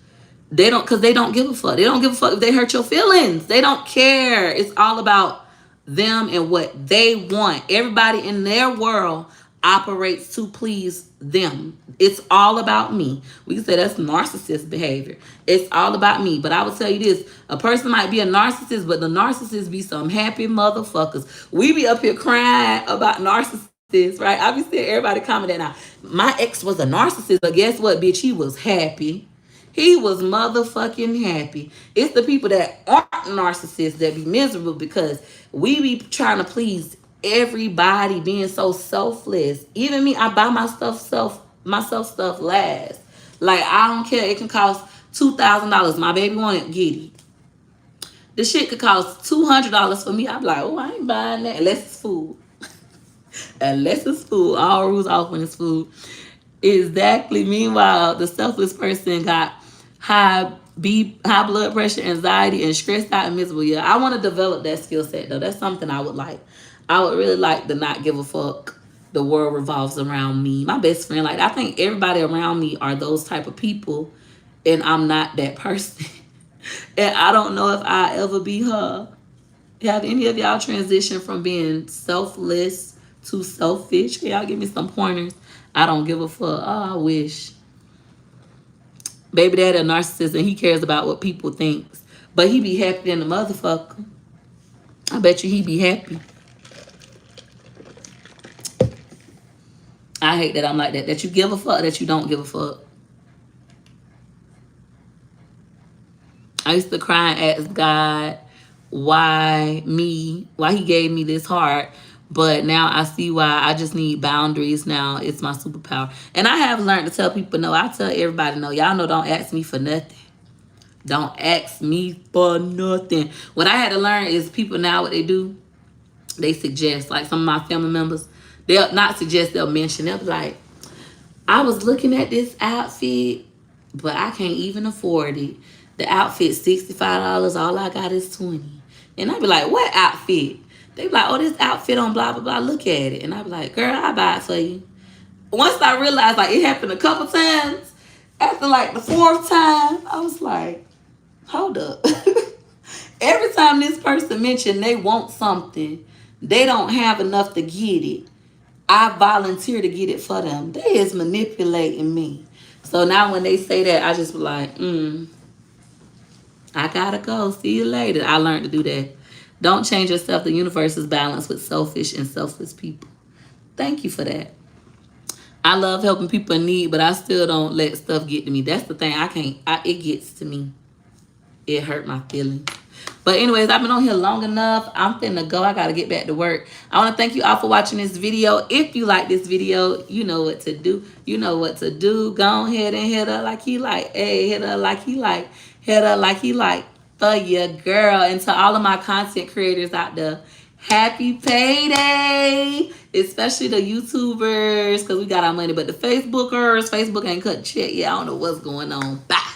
They don't, because they don't give a fuck. They don't give a fuck if they hurt your feelings. They don't care. It's all about them and what they want. Everybody in their world operates to please them. It's all about me. We can say that's narcissist behavior. It's all about me. But I will tell you this, a person might be a narcissist, but the narcissists be some happy motherfuckers. We be up here crying about narcissists, right? I be seeing everybody commenting now. My ex was a narcissist, but guess what, bitch? He was happy. He was motherfucking happy. It's the people that aren't narcissists that be miserable because we be trying to please everybody, being so selfless. Even me, I buy myself stuff last. Like I don't care. It can cost $2,000. My baby want it, get it. The shit could cost $200 for me. I'm like, oh, I ain't buying that unless it's food. Unless it's food. All rules off when it's food. Exactly. Meanwhile, the selfless person got high blood pressure, anxiety, and stressed out and miserable. Yeah, I want to develop that skill set though. That's something I would like. I would really like to not give a fuck. The world revolves around me. My best friend, like I think everybody around me are those type of people, and I'm not that person. And I don't know if I ever be her. Have any of y'all transitioned from being selfless to selfish? Can y'all give me some pointers? I don't give a fuck. Oh, I wish. Baby daddy a narcissist and he cares about what people thinks. But he be happy than the motherfucker. I bet you he be happy. I hate that I'm like that. That you give a fuck, that you don't give a fuck. I used to cry and ask God why he gave me this heart. But now I see why. I just need boundaries now. It's my superpower. And I have learned to tell people no. I tell everybody no. Y'all know don't ask me for nothing. Don't ask me for nothing. What I had to learn is people now what they do, they suggest. Like some of my family members, they'll not suggest, they'll mention. They'll be like, I was looking at this outfit, but I can't even afford it. The outfit's $65. All I got is $20. And I'd be like, what outfit? They be like, oh, this outfit on blah, blah, blah. Look at it. And I'd be like, girl, I'll buy it for you. Once I realized, like, it happened a couple times, after, like, the fourth time, I was like, hold up. Every time this person mentioned they want something, they don't have enough to get it. I volunteer to get it for them. They is manipulating me. So now when they say that, I just be like, I gotta go. See you later. I learned to do that. Don't change yourself. The universe is balanced with selfish and selfless people. Thank you for that. I love helping people in need, but I still don't let stuff get to me. That's the thing. I can't. It gets to me. It hurt my feelings. But anyways, I've been on here long enough. I'm finna go. I gotta get back to work. I want to thank you all for watching this video. If you like this video, you know what to do. You know what to do. Go ahead and hit her like he like. Hey, hit her like he like. Hit her like he like. For your girl. And to all of my content creators out there, happy payday. Especially the YouTubers, because we got our money. But the Facebook ain't cut shit. Yeah, I don't know what's going on. Bye.